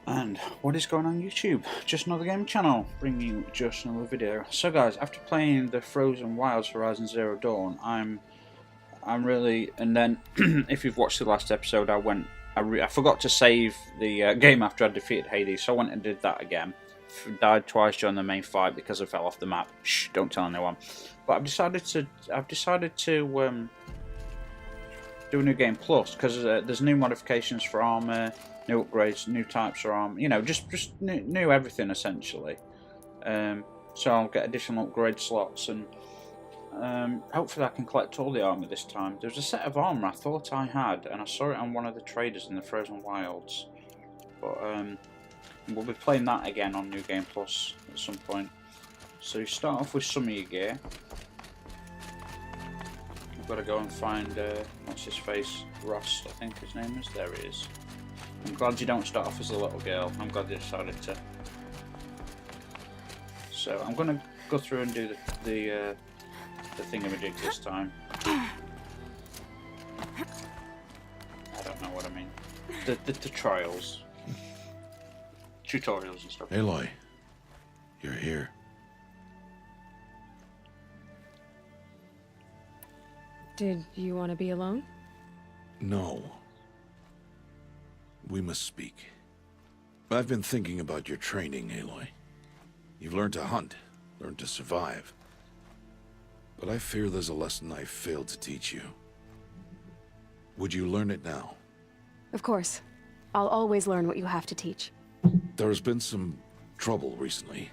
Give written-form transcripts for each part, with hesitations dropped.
And what is going on YouTube? Just another game channel, bringing you just another video. So guys, after playing the Frozen Wilds Horizon Zero Dawn, I'm really, and then if you've watched the last episode, I forgot to save the game after I defeated Hades, so I went and did that again. Died twice during the main fight because I fell off the map. Shh, don't tell anyone. But I've decided to do a new game plus because there's new modifications for armor, new upgrades, new types of armor. You know, just new everything essentially. So I'll get additional upgrade slots and hopefully I can collect all the armor this time. There's a set of armor I thought I had, and I saw it on one of the traders in the Frozen Wilds. But we'll be playing that again on New Game Plus at some point. So you start off with some of your gear. I've got to go and find, what's his face? Ross, I think his name is. There he is. I'm glad you don't start off as a little girl. I'm glad you decided to. So I'm going to go through and do the thingamajig this time. I don't know what I mean. The trials. Tutorials and stuff. Aloy, you're here. Did you want to be alone? No. We must speak. I've been thinking about your training, Aloy. You've learned to hunt, learned to survive. But I fear there's a lesson I failed to teach you. Would you learn it now? Of course. I'll always learn what you have to teach. There has been some trouble recently.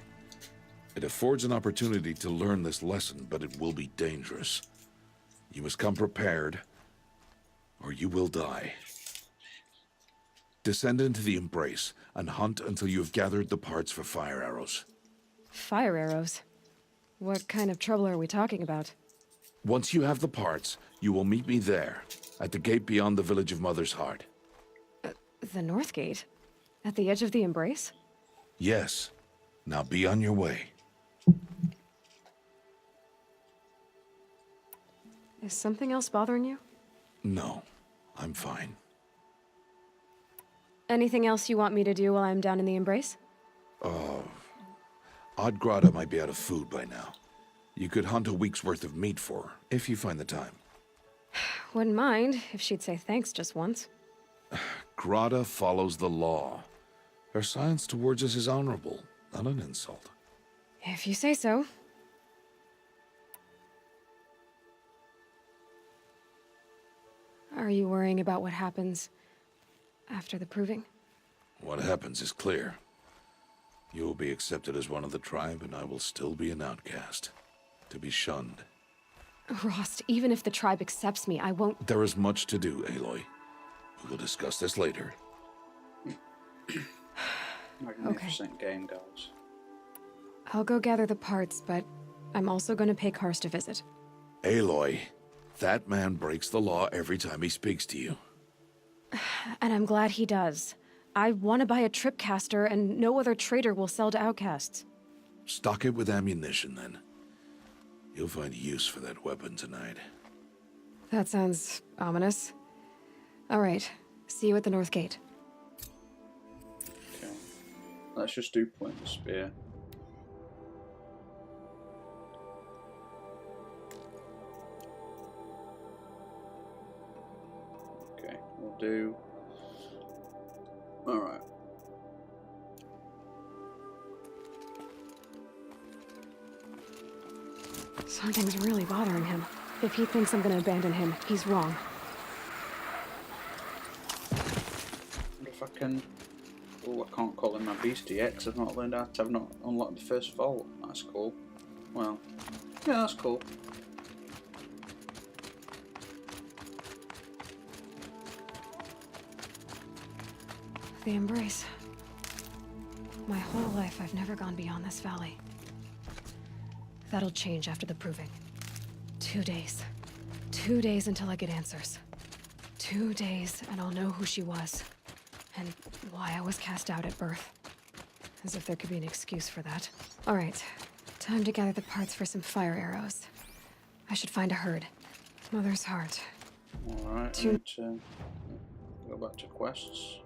It affords an opportunity to learn this lesson, but it will be dangerous. You must come prepared, or you will die. Descend into the Embrace and hunt until you have gathered the parts for fire arrows. Fire arrows? What kind of trouble are we talking about? Once you have the parts, you will meet me there, at the gate beyond the village of Mother's Heart. The North Gate? At the edge of the Embrace? Yes. Now be on your way. Is something else bothering you? No, I'm fine. Anything else you want me to do while I'm down in the Embrace? Odd Grata might be out of food by now. You could hunt a week's worth of meat for her, if you find the time. Wouldn't mind if she'd say thanks just once. Grata follows the law. Her silence towards us is honorable, not an insult. If you say so. Are you worrying about what happens after the proving? What happens is clear. You will be accepted as one of the tribe, and I will still be an outcast. To be shunned. Rost, even if the tribe accepts me, I won't— There is much to do, Aloy. We will discuss this later. Magnificent game, guys. I'll go gather the parts, but I'm also going to pay Karst a visit. Aloy, that man breaks the law every time he speaks to you. And I'm glad he does. I want to buy a tripcaster, and no other trader will sell to outcasts. Stock it with ammunition, then. You'll find use for that weapon tonight. That sounds ominous. All right, see you at the North Gate. Okay. Let's just do point the spear. Okay, we'll do... Alright. Something's really bothering him. If he thinks I'm gonna abandon him, he's wrong. Wonder if I can... Oh, I can't call him my beastie yet because I've not learned how to... I've not unlocked the first vault. That's cool. Well, yeah, that's cool. The Embrace. My whole life, I've never gone beyond this valley. That'll change after the proving. 2 days. 2 days until I get answers. 2 days, and I'll know who she was. And why I was cast out at birth. As if there could be an excuse for that. Alright, time to gather the parts for some fire arrows. I should find a herd. Mother's Heart. Alright, I need to go back to quests.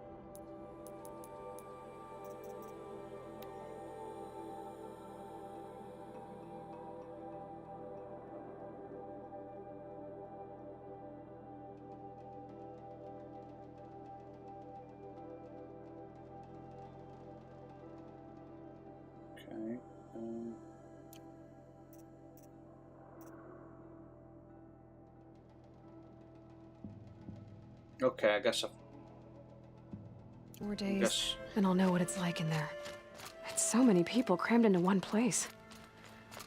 Okay. Okay, I guess 4 days, guess. and I'll know what it's like in there. It's so many people crammed into one place.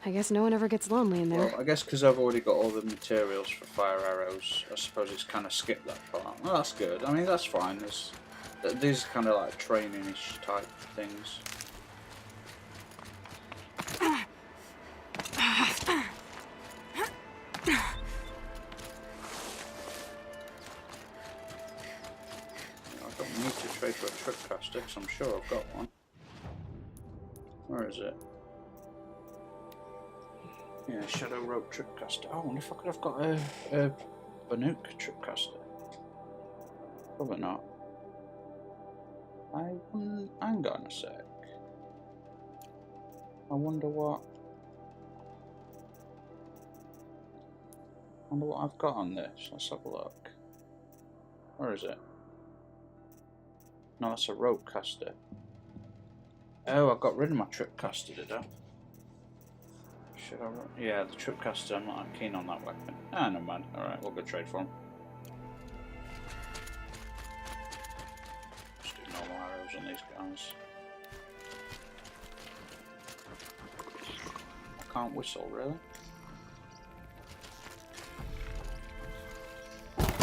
I guess no one ever gets lonely in there. Well, I guess because I've already got all the materials for fire arrows, I suppose it's kind of skipped that part. Well, that's good. I mean, that's fine. These are kind of like training-ish type things. I don't need to trade for a trip caster, because I'm sure I've got one. Where is it? Yeah, Shadow Rope Tripcaster. Oh, I wonder if I could have got a Banuk Tripcaster. Probably not. Hang on a sec. I wonder what I've got on this. Let's have a look. Where is it? No, that's a rope caster. Oh, I got rid of my Tripcaster, did I? Should I? Yeah, the Tripcaster, I'm not keen on that weapon. Ah, no man. Alright, we'll go trade for him. Just do normal arrows on these guys. I can't whistle, really?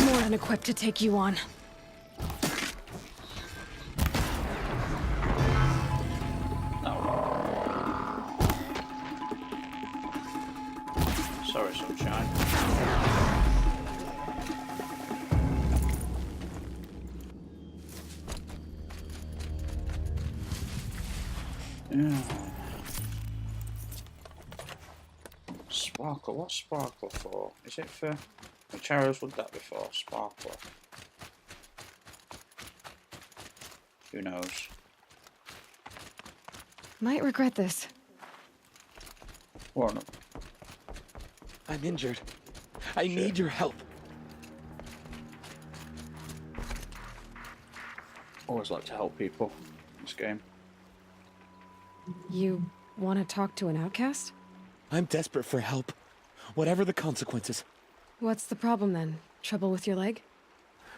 More than equipped to take you on. Sorry, sunshine. Yeah. Sparkle. What's sparkle for? Is it for? Which arrows would that be for? Sparkle. Who knows? Might regret this. What? I'm injured. I need your help. Always like to help people in this game. You want to talk to an outcast? I'm desperate for help. Whatever the consequences. What's the problem then? Trouble with your leg?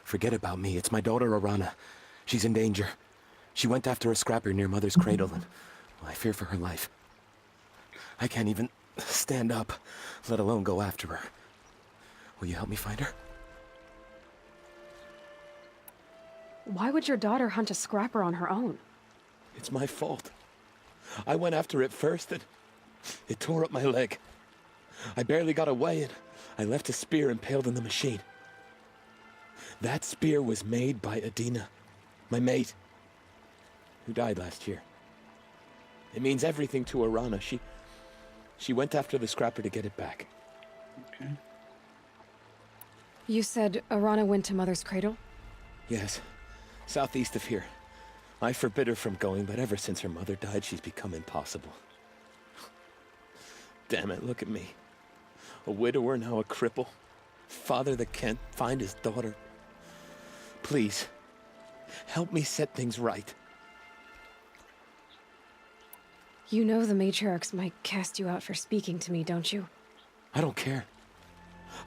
Forget about me. It's my daughter, Arana. She's in danger. She went after a scrapper near Mother's cradle, and I fear for her life. I can't even stand up, let alone go after her. Will you help me find her? Why would your daughter hunt a scrapper on her own? It's my fault. I went after it first, and it tore up my leg. I barely got away, and I left a spear impaled in the machine. That spear was made by Adina, my mate, who died last year. It means everything to Arana. She went after the scrapper to get it back. Okay. You said Arana went to Mother's cradle? Yes, southeast of here. I forbid her from going, but ever since her mother died, she's become impossible. Damn it, look at me. A widower, now a cripple. Father that can't find his daughter. Please, help me set things right. You know the matriarchs might cast you out for speaking to me, don't you? I don't care.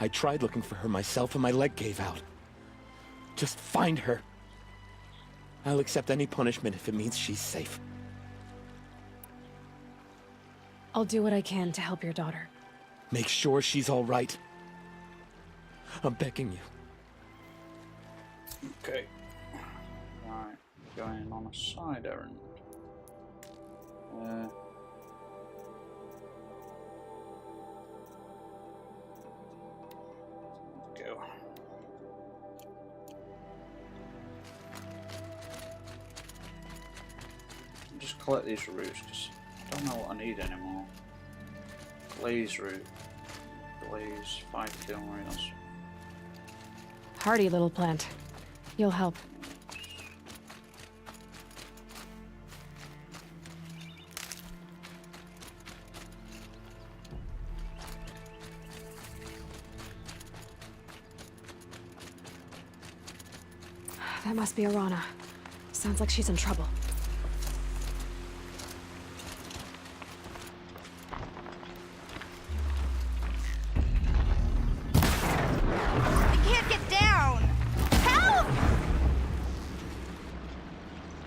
I tried looking for her myself and my leg gave out. Just find her. I'll accept any punishment if it means she's safe. I'll do what I can to help your daughter. Make sure she's all right. I'm begging you. Okay. Right. Going on a side errand. Go. Just collect these roots because I don't know what I need anymore. Blaze root. Blaze 5 kiln rails. Hardy little plant. You'll help. That must be Arana. Sounds like she's in trouble.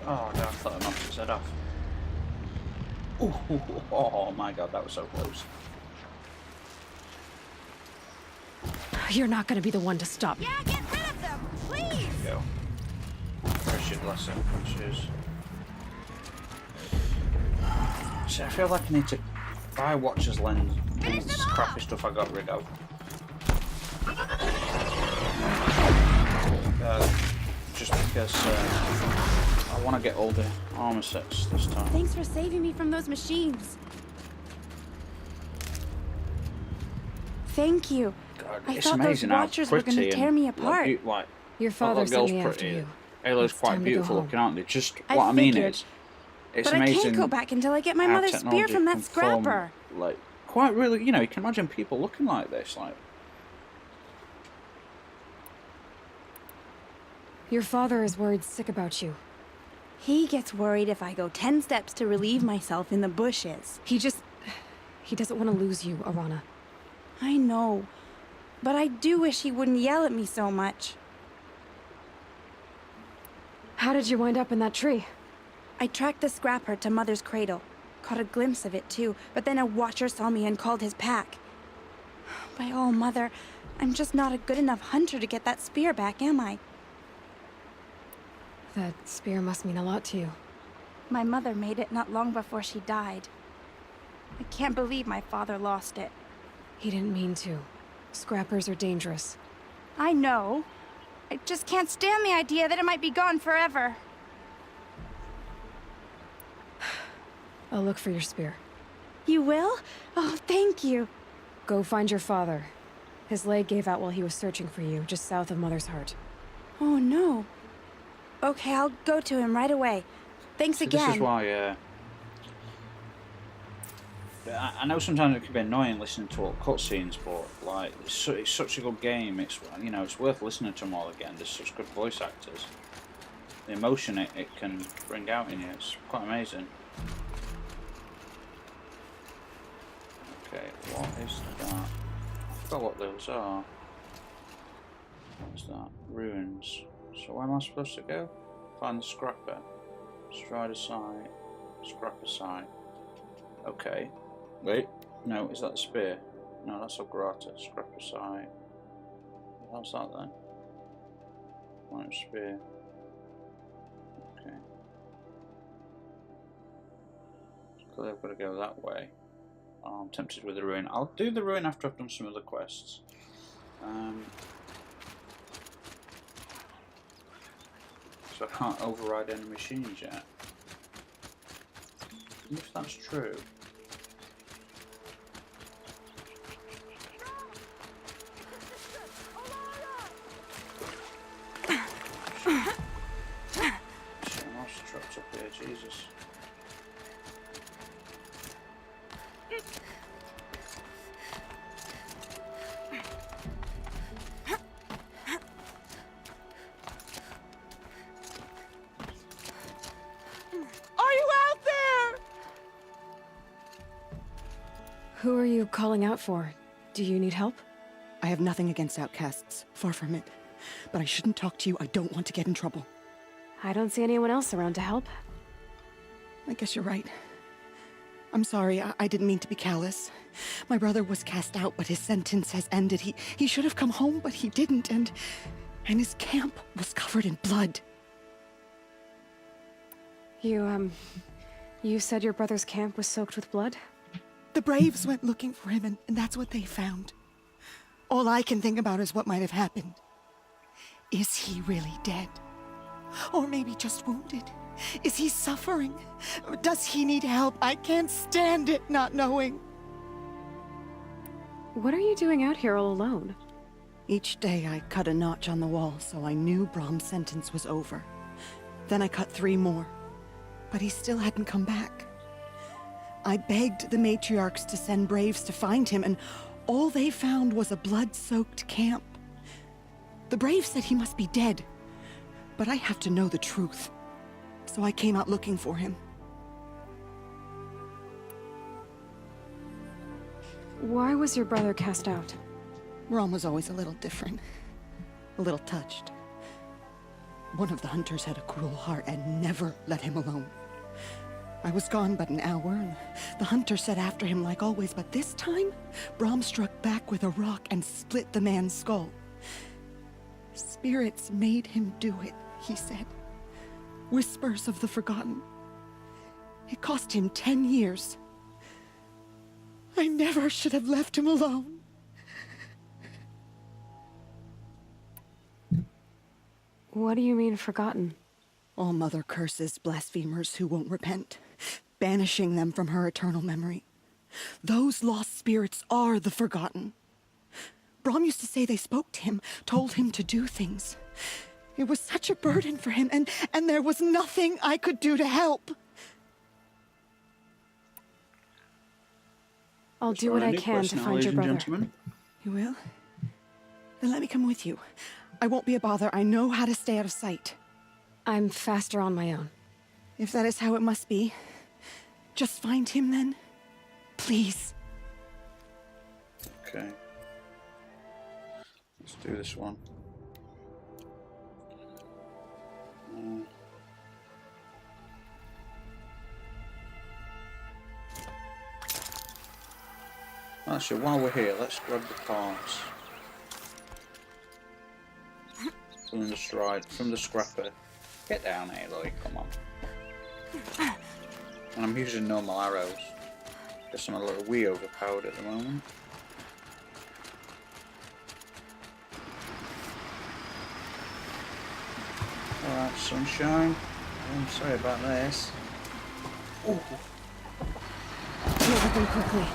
Oh, no, I thought I knocked his head off. Ooh, oh my god, that was so close. You're not gonna be the one to stop me. Yeah, get rid of them, please! There you go. Where's your blessing? Cheers. See, I feel like I need to buy Watcher's Lens. These crappy stuff I got rid of. Just because I want to get all the armor sets this time. Thanks for saving me from those machines. Thank you. God, I it's thought those amazing how Watchers were pretty going to tear me and, apart. like, Your father sent me after you. Aloy's It's quite time to go beautiful home. looking, aren't they? Just I what I mean figured. is, it's But I amazing. can't go back until I get my how mother's spear technology from that can form, scrapper. like, quite really, you know, you can imagine people looking like this, like. Your father is worried sick about you. He gets worried if I go 10 steps to relieve myself in the bushes. He doesn't want to lose you, Arana. I know. But I do wish he wouldn't yell at me so much. How did you wind up in that tree? I tracked the scrapper to Mother's cradle. Caught a glimpse of it too, but then a Watcher saw me and called his pack. By all, Mother, I'm just not a good enough hunter to get that spear back, am I? That spear must mean a lot to you. My mother made it not long before she died. I can't believe my father lost it. He didn't mean to. Scrappers are dangerous. I know. I just can't stand the idea that it might be gone forever. I'll look for your spear. You will? Oh, thank you. Go find your father. His leg gave out while he was searching for you, just south of Mother's Heart. Oh, no. Okay, I'll go to him right away. Thanks See, again. This is why. I know sometimes it can be annoying listening to all cutscenes, but like it's such a good game. It's it's worth listening to them all again. There's such good voice actors. The emotion it can bring out in you, it's quite amazing. Okay, what is that? I forgot what those are. What's that? Ruins. So where am I supposed to go? Find the scrapper. Strider site. Scrapper site. Okay. Wait. No, is that the spear? No, that's a grata. Scrapper site. How's that then? One spear. Okay. Clearly I've got to go that way. Oh, I'm tempted with the ruin. I'll do the ruin after I've done some other quests. So I can't override any machines yet. If that's true. Shit, I'm also trapped up here, Jesus. Are you out there? Who are you calling out for? Do you need help? I have nothing against outcasts, far from it. But I shouldn't talk to you. I don't want to get in trouble. I don't see anyone else around to help. I guess you're right. I'm sorry, I didn't mean to be callous. My brother was cast out, but his sentence has ended. He should have come home, but he didn't, and his camp was covered in blood. You said your brother's camp was soaked with blood? The Braves went looking for him, and that's what they found. All I can think about is what might have happened. Is he really dead? Or maybe just wounded? Is he suffering? Does he need help? I can't stand it not knowing. What are you doing out here all alone? Each day I cut a notch on the wall so I knew Brahm's sentence was over. Then I cut 3 more. But he still hadn't come back. I begged the matriarchs to send Braves to find him, and all they found was a blood-soaked camp. The Braves said he must be dead, but I have to know the truth. So I came out looking for him. Why was your brother cast out? Brahm was always a little different. A little touched. One of the hunters had a cruel heart and never let him alone. I was gone but an hour, and the hunter set after him like always, but this time, Brom struck back with a rock and split the man's skull. Spirits made him do it, he said. Whispers of the forgotten. It cost him 10 years. I never should have left him alone. What do you mean, forgotten? All Mother curses blasphemers who won't repent, banishing them from her eternal memory. Those lost spirits are the forgotten. Brom used to say they spoke to him, told him to do things. It was such a burden for him, and there was nothing I could do to help. I'll do what I can to find your brother. You will? Then let me come with you. I won't be a bother. I know how to stay out of sight. I'm faster on my own. If that is how it must be, just find him then. Please. Okay. Let's do this one. Actually, while we're here, let's grab the parts. From the stride, from the scrapper. Get down, Aloy, come on. And I'm using normal arrows. Guess I'm a little wee overpowered at the moment. Alright, sunshine. I'm sorry about this. Ooh. Deal with them quickly.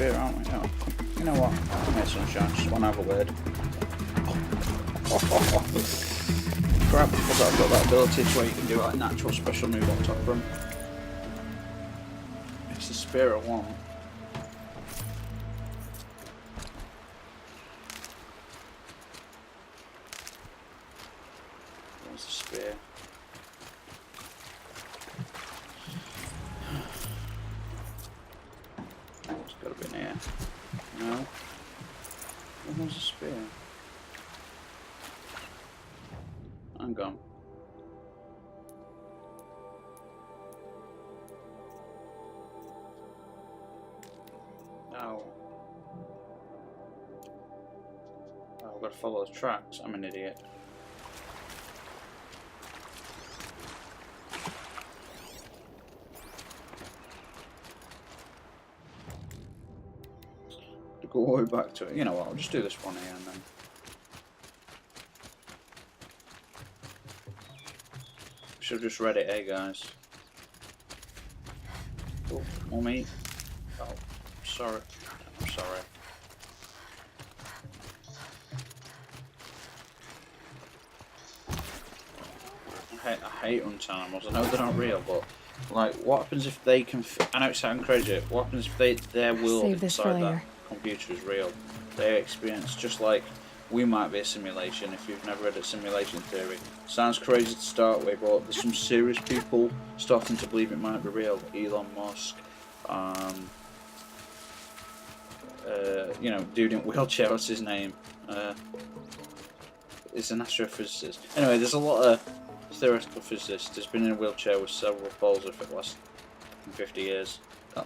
Aren't we? Oh, you know what? Come here, sunshine. Just want to have a word. Crap! I forgot I've got that ability where you can do like natural special move on top of them. It's the spear I want. Where's the spear? No. Where's the spear? I'm gone. No. Oh, I've got to follow the tracks. I'm an idiot. Go all the way back to it. You know what? I'll just do this one here and then. Should have just read it, eh, guys? Oh, more meat. Oh, sorry. I'm sorry. I hate hunting animals. I know they're not real, but like, what happens if they can? I know it sounds crazy. What happens if their world inside that computer is real? They experience just like we might be a simulation. If you've never read a simulation theory, sounds crazy to start with, but there's some serious people starting to believe it might be real. Elon Musk, you know, dude in wheelchair. What's his name? Is an astrophysicist. Anyway, there's a lot of theoretical physicists. Has been in a wheelchair with cerebral palsy for the last 50 years.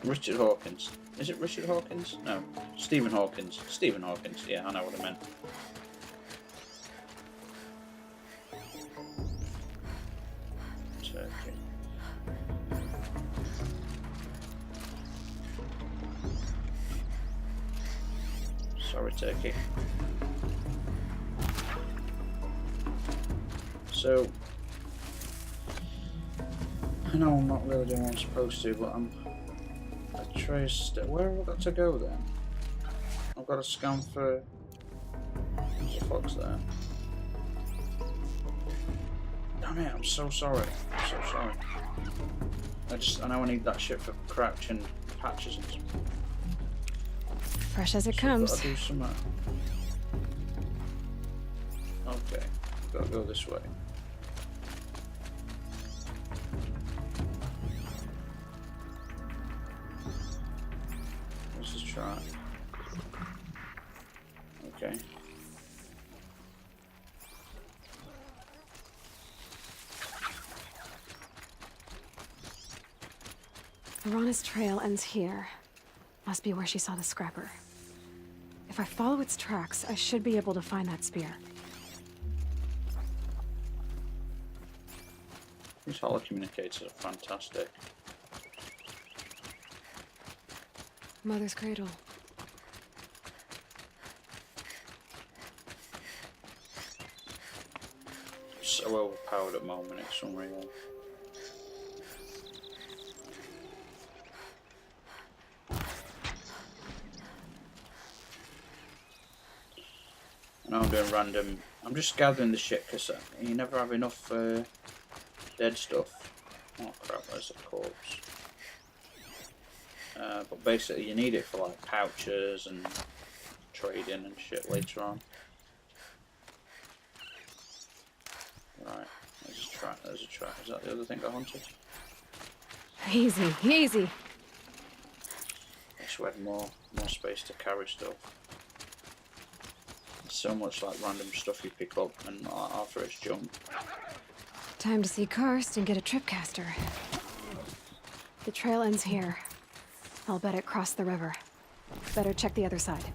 Richard Hawkins. Is it Richard Hawkins? No. Stephen Hawkins. Stephen Hawkins. Yeah, I know what I meant. Turkey. Sorry, Turkey. So, I know I'm not really doing what I'm supposed to, but I traced. Where have I got to go then? I've got to scan for. There's a fox there. Damn it! I'm so sorry. I'm so sorry. I know I need that shit for crouching patches and stuff. Fresh as it So comes. I've got to do some. Okay, I've got to go this way. right. Okay. Arana's trail ends here. Must be where she saw the scrapper. If I follow its tracks, I should be able to find that spear. These holocommunicators are fantastic. Mother's cradle. So overpowered at the moment, it's unreal. I know I'm doing random. I'm just gathering the shit because you never have enough dead stuff. Oh crap, there's a corpse. But basically, you need it for like pouches and trading and shit later on. Right, there's a trap. There's a trap. Is that the other thing I wanted? Easy, easy. Wish we had more space to carry stuff. There's so much like random stuff you pick up, and after it's junk. Time to see Karst and get a tripcaster. The trail ends here. I'll bet it crossed the river. Better check the other side.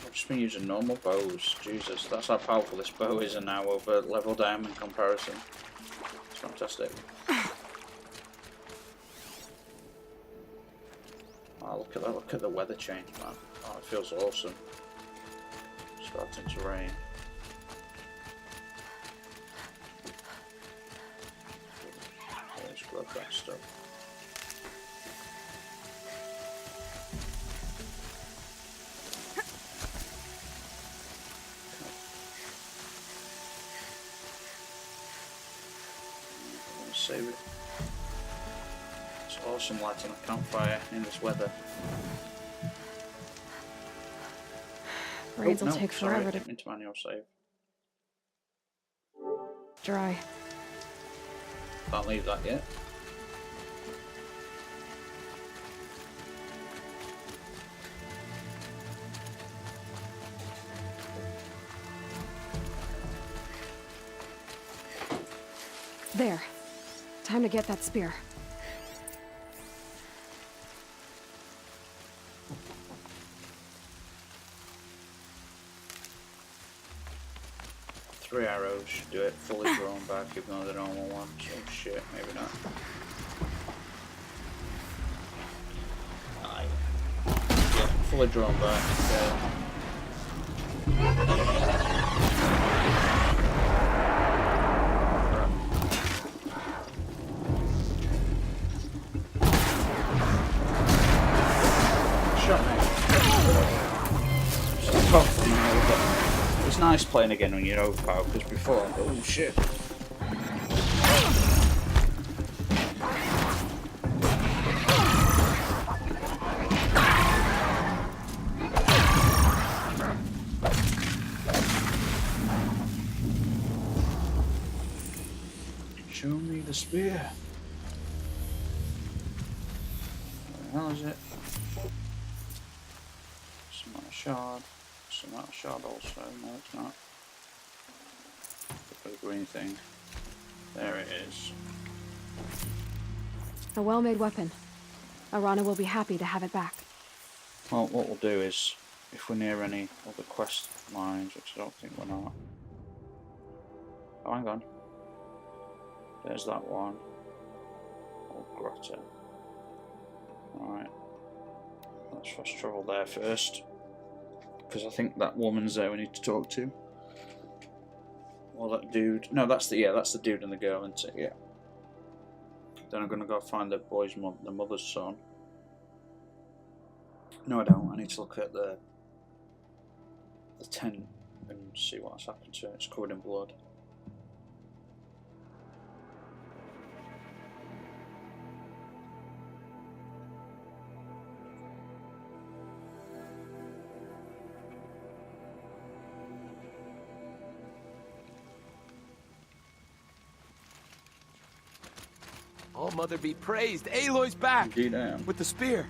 I've just been using normal bows. Jesus, that's how powerful this bow is, and now over leveled I am in comparison. It's fantastic. Oh, look at that! Look at the weather change, man. Oh, it feels awesome. Starting to rain. Let's grab that stuff. Save it. It's awesome lighting a campfire in this weather. Raids will take forever to into manual save. dry. Can't leave that yet. There. Time to get that spear. Three arrows should do it. Fully drawn back, even though the normal ones. Oh shit, maybe not. Aye. Yeah, fully drawn back. Shot me. It's tough now, but it's nice playing again when you're overpowered, because before, oh shit. Show me the spear. Where the hell is it? Some amount of shard. Some amount of shard also. No, it's not. Look at the green thing. There it is. A well-made weapon. Arana will be happy to have it back. Well, what we'll do is, if we're near any other quest lines, which I don't think we're not. Oh, hang on. There's that one. Oh, grotto. Alright. Let's fast travel there first. Because I think that woman's there we need to talk to. Or that dude. No, that's the dude and the girl, isn't it? Yeah. Then I'm gonna go find the boy's the mother's son. No, I don't. I need to look at the tent and see what's happened to it. It's covered in blood. Oh, Mother be praised. Aloy's back! Indeed I am. With the spear.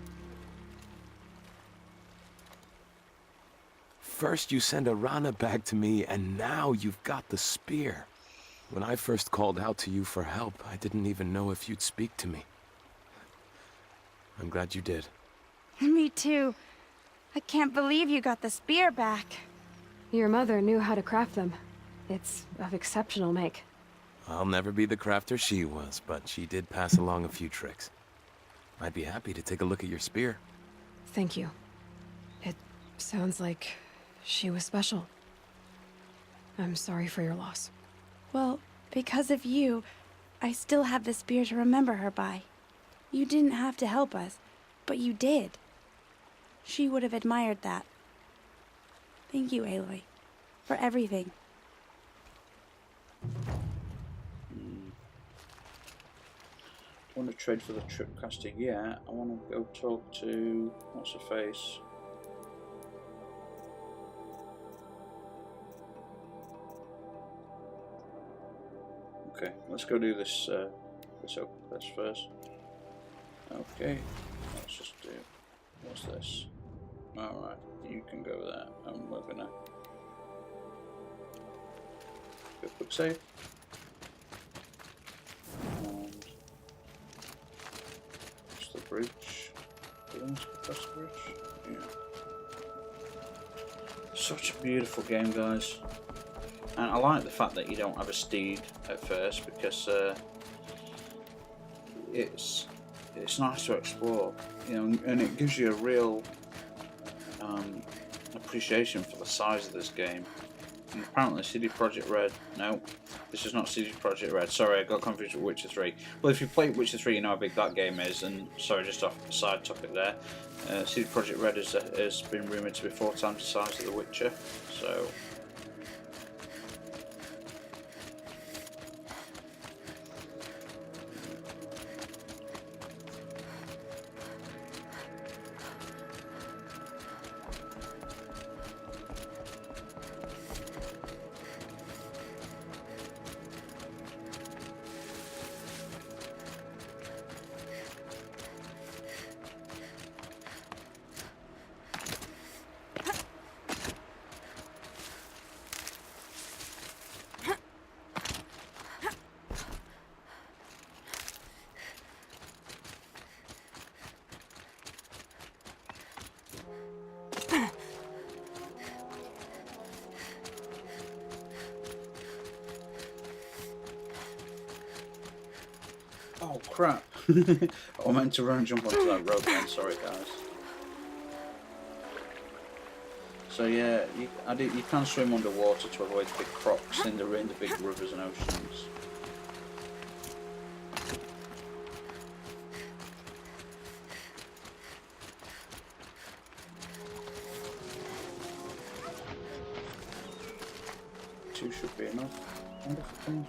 First you send a Rana back to me, and now you've got the spear. When I first called out to you for help, I didn't even know if you'd speak to me. I'm glad you did. Me too. I can't believe you got the spear back. Your mother knew how to craft them. It's of exceptional make. I'll never be the crafter she was, but she did pass along a few tricks. I'd be happy to take a look at your spear. Thank you. It sounds like she was special. I'm sorry for your loss. Well, because of you, I still have the spear to remember her by. You didn't have to help us, but you did. She would have admired that. Thank you, Aloy, for everything. I want to trade for the tripcaster. Yeah, I want to go talk to what's her face. Okay, let's go do this. This open quest first. Okay, let's just do. What's this? All right, you can go there, and we're gonna go quick save. And what's the bridge? That's the bridge. Yeah. Such a beautiful game, guys. And I like the fact that you don't have a steed at first, because it's nice to explore, you know, and it gives you a real appreciation for the size of this game. And apparently CD Projekt Red, no, this is not CD Projekt Red, sorry, I got confused with Witcher 3. Well, if you play Witcher 3, you know how big that game is, and sorry, just off the side topic there, CD Projekt Red has been rumoured to be 4 times the size of The Witcher, so... Oh crap! I meant to run and jump onto that rope then, sorry guys. So yeah, you can swim underwater to avoid big crocs in the big rivers and oceans. Two should be enough. I wonder if I can...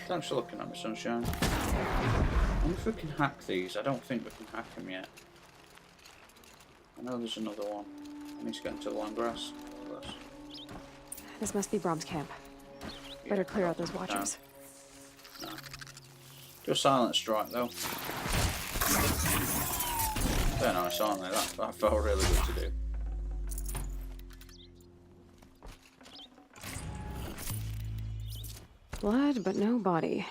Thanks for looking at me, sunshine. I wonder if we can hack these. I don't think we can hack them yet. I know there's another one. I need to get into the long grass. This must be Brom's camp. Better clear out those watchers. No. Do a silent strike though. They're nice, aren't they? That felt really good to do. Blood, but no body.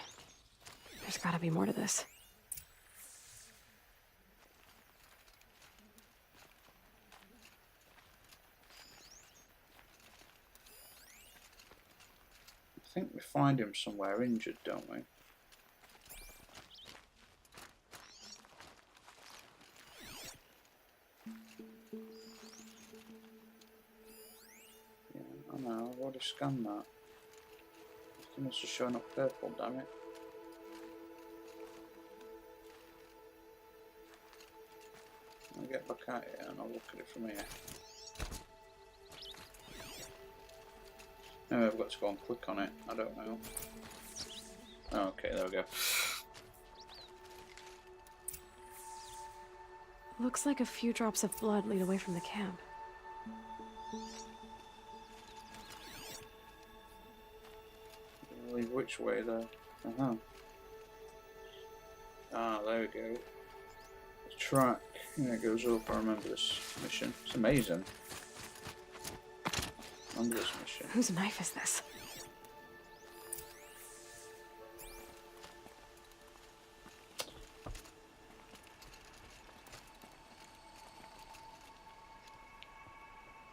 There's gotta be more to this. I think we find him somewhere injured, don't we? Yeah, I know, I've already scanned that. It's just showing up purple, damn it. I'll get back at it and I'll look at it from here. Maybe I've got to go and click on it, I don't know. Oh, okay, there we go. Looks like a few drops of blood lead away from the camp. Lead which way though? Uh-huh. Ah, there we go. track. Yeah, it goes up. I remember this mission. It's amazing. I remember this mission. Whose knife is this?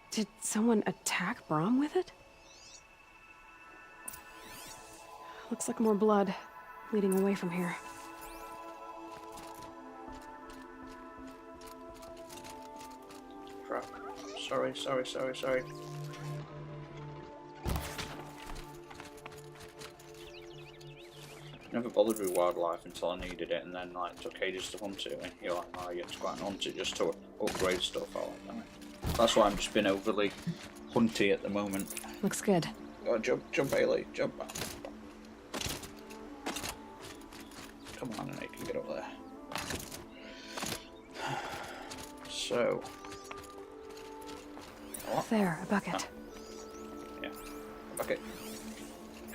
Did someone attack Brom with it? Looks like more blood leading away from here. Crap. Sorry. Never bothered with wildlife until I needed it, and then like took ages to hunt it. When you're like, oh, you have to go out and hunt it just to upgrade stuff. I like that. That's why I'm just been overly hunty at the moment. Looks good. Oh, jump, Aloy, jump. Come on, and you can get up there. So, what? There, a bucket. Oh. Yeah, a bucket.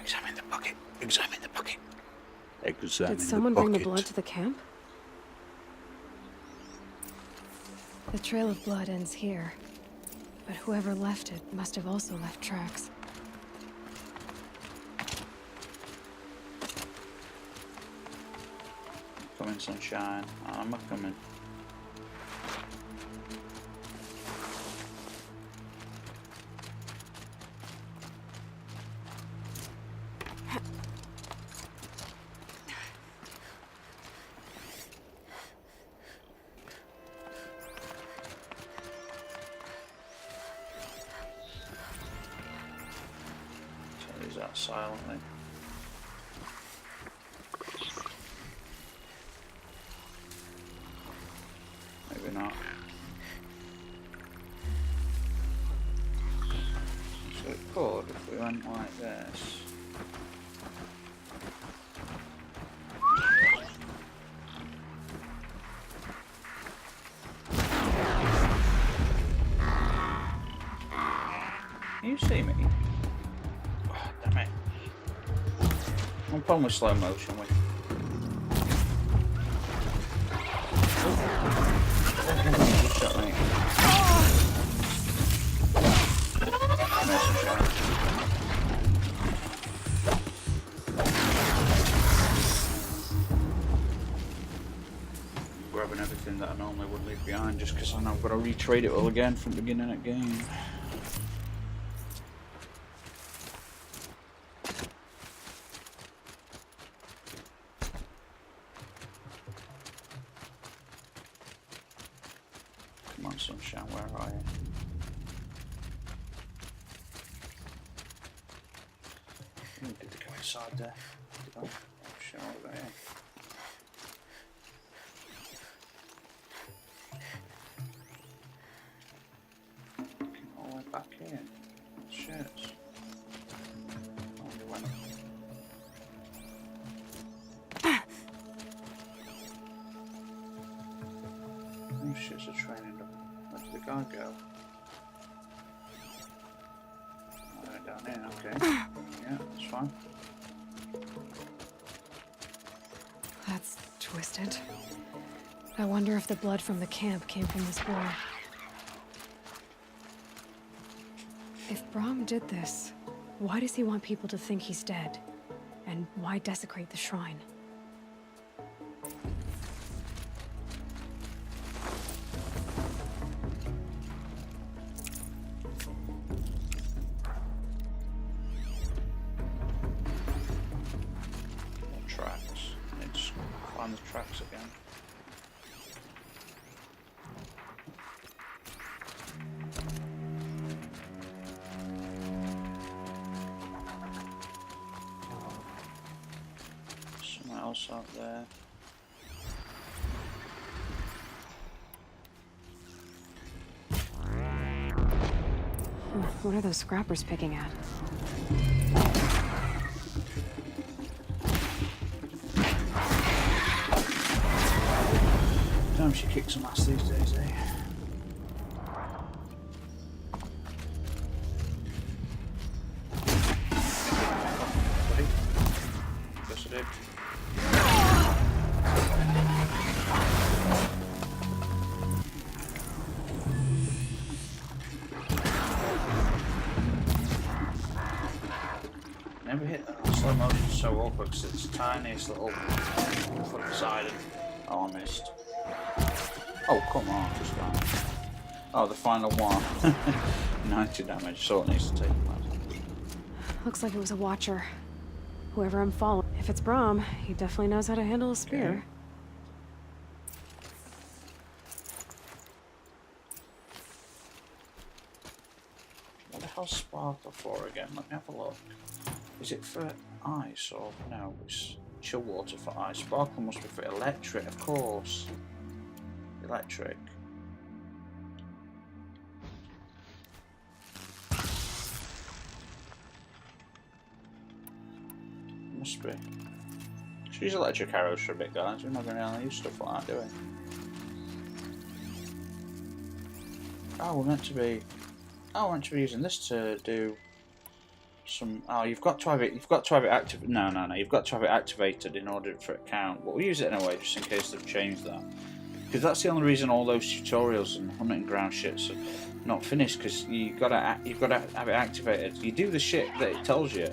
Examine the bucket. Examine the bucket. Did someone bring the blood to the camp? The trail of blood ends here, but whoever left it must have also left tracks. Coming, sunshine. I'm a coming. That silently. Maybe not. So it could if we went like this. Can you see me? I'm problem with slow motion with. Shot me. Nice shot. Grabbing everything that I normally would leave behind just because I know I've got to retrade it all again from the beginning of the game. Come on, sunshine, where are you? Did they go inside there? Oh, shit, over here. All the way back here. Shit. Oh, they went. Oh, shit's a training dog. Where did the guy go? Oh, down here, okay. Yeah, that's fine. That's twisted. I wonder if the blood from the camp came from this boy. If Brom did this, why does he want people to think he's dead? And why desecrate the shrine? Tracks. Let's find the tracks again. Somewhere else out there. What are those scrappers picking at? Damn, she kicks some ass these days, eh? Buddy? Guess I did. Never hit slow motion so awkward because it's the tiniest little flip side and oh, I missed. Oh, come on, just gone. Oh, the final one. 90 damage, so it needs to take that. Looks like it was a watcher. Whoever I'm following. If it's Brahm, he definitely knows how to handle a spear. Okay. What the hell's sparkle for again? Let me have a look. Is it for ice or no? It's chill water for ice. Sparkle must be for electric, of course. Electric. Must be. Should use electric arrows for a bit, guys. We're not going to use stuff like that, do we? Oh, we're meant to be. Oh, we're meant to be using this to do some. Oh, you've got to have it. You've got to have it active. No. You've got to have it activated in order for it to count. But we'll use it anyway, just in case they've changed that. Because that's the only reason all those tutorials and hunting ground shits are not finished. Because you've got to have it activated. You do the shit that it tells you.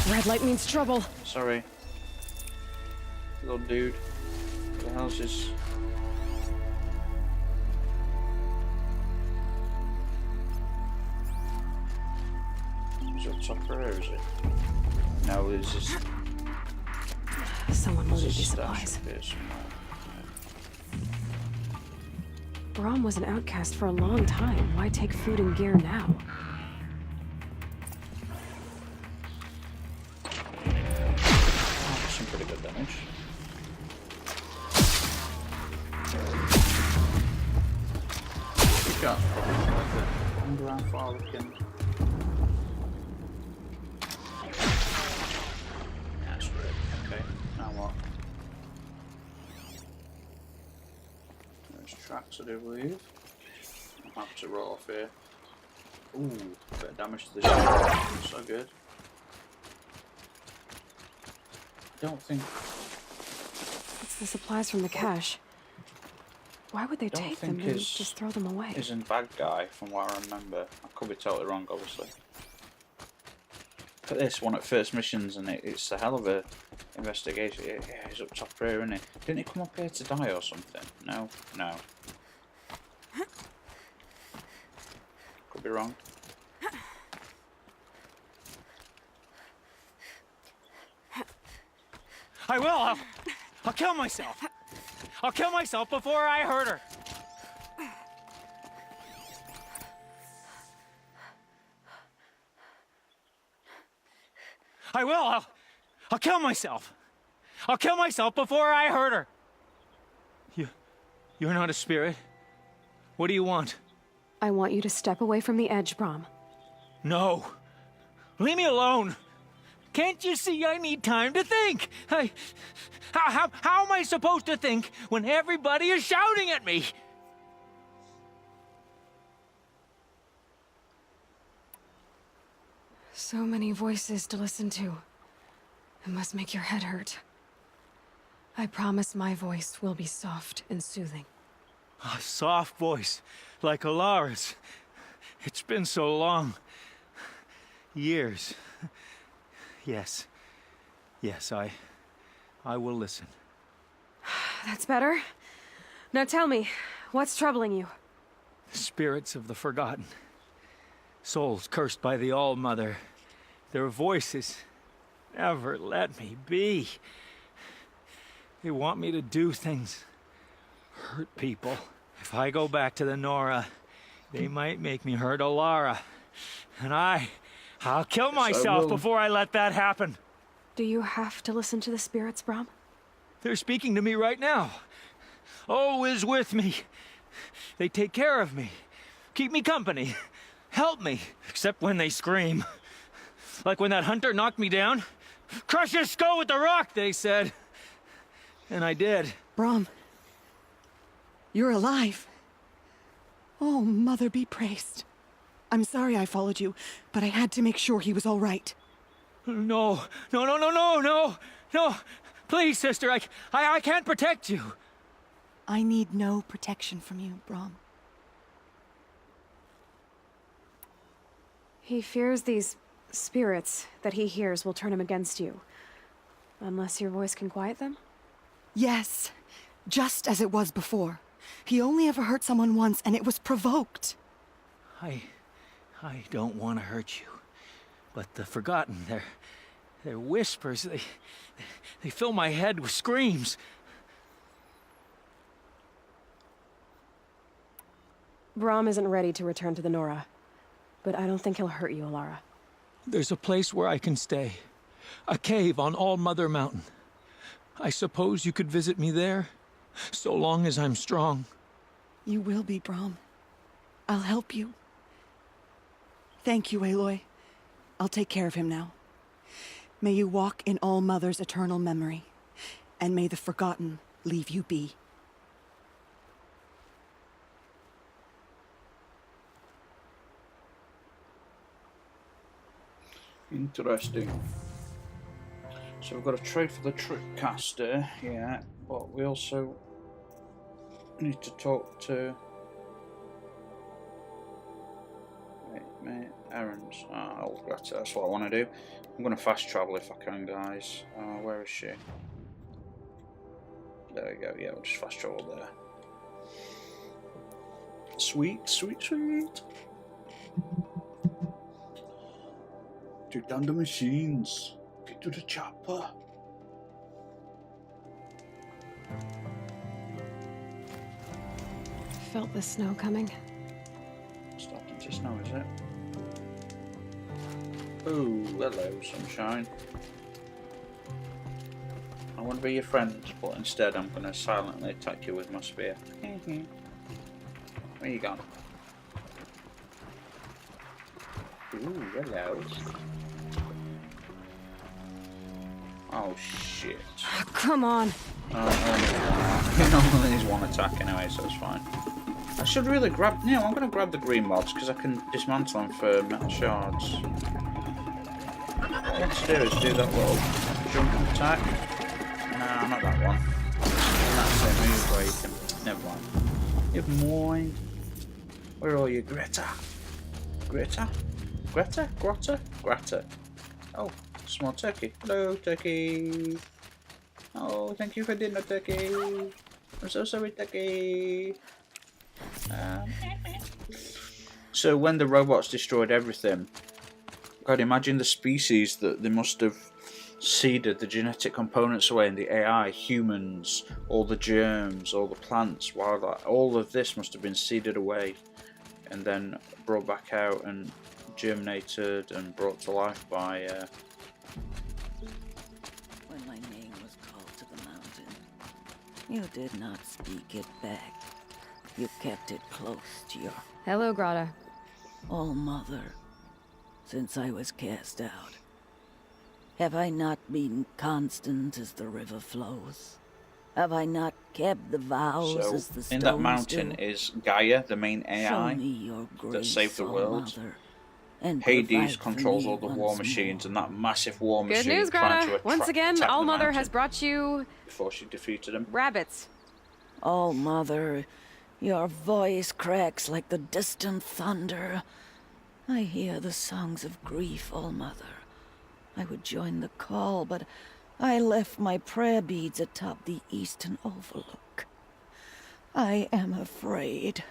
Red light means trouble. Sorry. Little dude. What the hell's this? Is it top row, is it? No, it's just... Someone loaded There's a these stash supplies. up here somewhere. Brahm was an outcast for a long time. Why take food and gear now? Oh, some pretty good damage. You can't probably like the underground far looking. That's great. Okay, now what? There's tracks, I do believe. I'll have to roll off here. Ooh, bit of damage to this. So good. I don't think. It's the supplies from the cache. Why would they Don't take them think and his- just throw them away? Isn't bad guy from what I remember. I could be totally wrong, obviously. Look at this one at first missions, and it's a hell of a investigation. Yeah, he's up top here, isn't he? Didn't he come up here to die or something? No, no. Could be wrong. I will. I'll kill myself. I'll kill myself before I hurt her. I will. I'll kill myself. I'll kill myself before I hurt her. You're not a spirit. What do you want? I want you to step away from the edge, Brahm. No. Leave me alone. Can't you see I need time to think? How am I supposed to think when everybody is shouting at me? So many voices to listen to. It must make your head hurt. I promise my voice will be soft and soothing. A soft voice, like Alara's. It's been so long. Years. Yes. Yes, I will listen. That's better. Now tell me, what's troubling you? The spirits of the forgotten. Souls cursed by the All-Mother. Their voices never let me be. They want me to do things. Hurt people. If I go back to the Nora, they might make me hurt Alara. And I'll kill myself before I let that happen. Do you have to listen to the spirits, Brahm? They're speaking to me right now. Oh is with me. They take care of me. Keep me company. Help me. Except when they scream. Like when that hunter knocked me down. Crush his skull with the rock, they said. And I did. Brahm, you're alive. Oh, Mother be praised. I'm sorry I followed you, but I had to make sure he was all right. No. Please, sister, I can't protect you. I need no protection from you, Brahm. He fears these spirits that he hears will turn him against you. Unless your voice can quiet them? Yes, just as it was before. He only ever hurt someone once, and it was provoked. I don't want to hurt you. But the Forgotten, their whispers, they fill my head with screams. Brahm isn't ready to return to the Nora. But I don't think he'll hurt you, Alara. There's a place where I can stay. A cave on All Mother Mountain. I suppose you could visit me there, so long as I'm strong. You will be, Brahm. I'll help you. Thank you, Aloy. I'll take care of him now. May you walk in All Mother's eternal memory, and may the Forgotten leave you be. Interesting. So we've got to trade for the Tripcaster, yeah, but we also need to talk to... Wait, errands. I'll get it. That's what I want to do. I'm going to fast travel if I can, guys. Where is she? There we go, yeah, we'll just fast travel there. Sweet, sweet, sweet. Take down the machines. Get to the chopper. Felt the snow coming. Starting to snow, is it? Ooh, hello, sunshine. I want to be your friend, but instead I'm going to silently attack you with my spear. Where you gone? Ooh, hello. Oh shit. Come on. Normally there's one attack anyway, so it's fine. I should really grab... Yeah, I'm going to grab the green mods because I can dismantle them for metal shards. What I want to do is do that little jump attack. No, not that one. That's a move where you can... Never mind. Never mind. Where are you, Greta? Greta? Greta? Greta? Greta. Oh, small turkey. Hello, turkey. Oh, thank you for dinner, turkey. I'm so sorry, turkey. So when the robots destroyed everything, God, imagine the species that they must have seeded the genetic components away in the AI, humans, all the germs, all the plants, wildlife, all of this must have been seeded away and then brought back out and germinated and brought to life by When my name was called to the mountain, you did not speak it back. You kept it close to your Hello, Grata. All-Mother. Since I was cast out, have I not been constant as the river flows? Have I not kept the vows as the stones in that mountain do? is Gaia, the main Show AI me your grace, that saved the world. All-Mother, and Hades provide for controls me all the war once machines, more. and that massive war Good machine news, trying Grata. to Once again, attack the All-Mother has mountain brought you before she defeated him. rabbits. All-Mother, your voice cracks like the distant thunder. I hear the songs of grief, All-Mother. I would join the call, but I left my prayer beads atop the eastern overlook. I am afraid.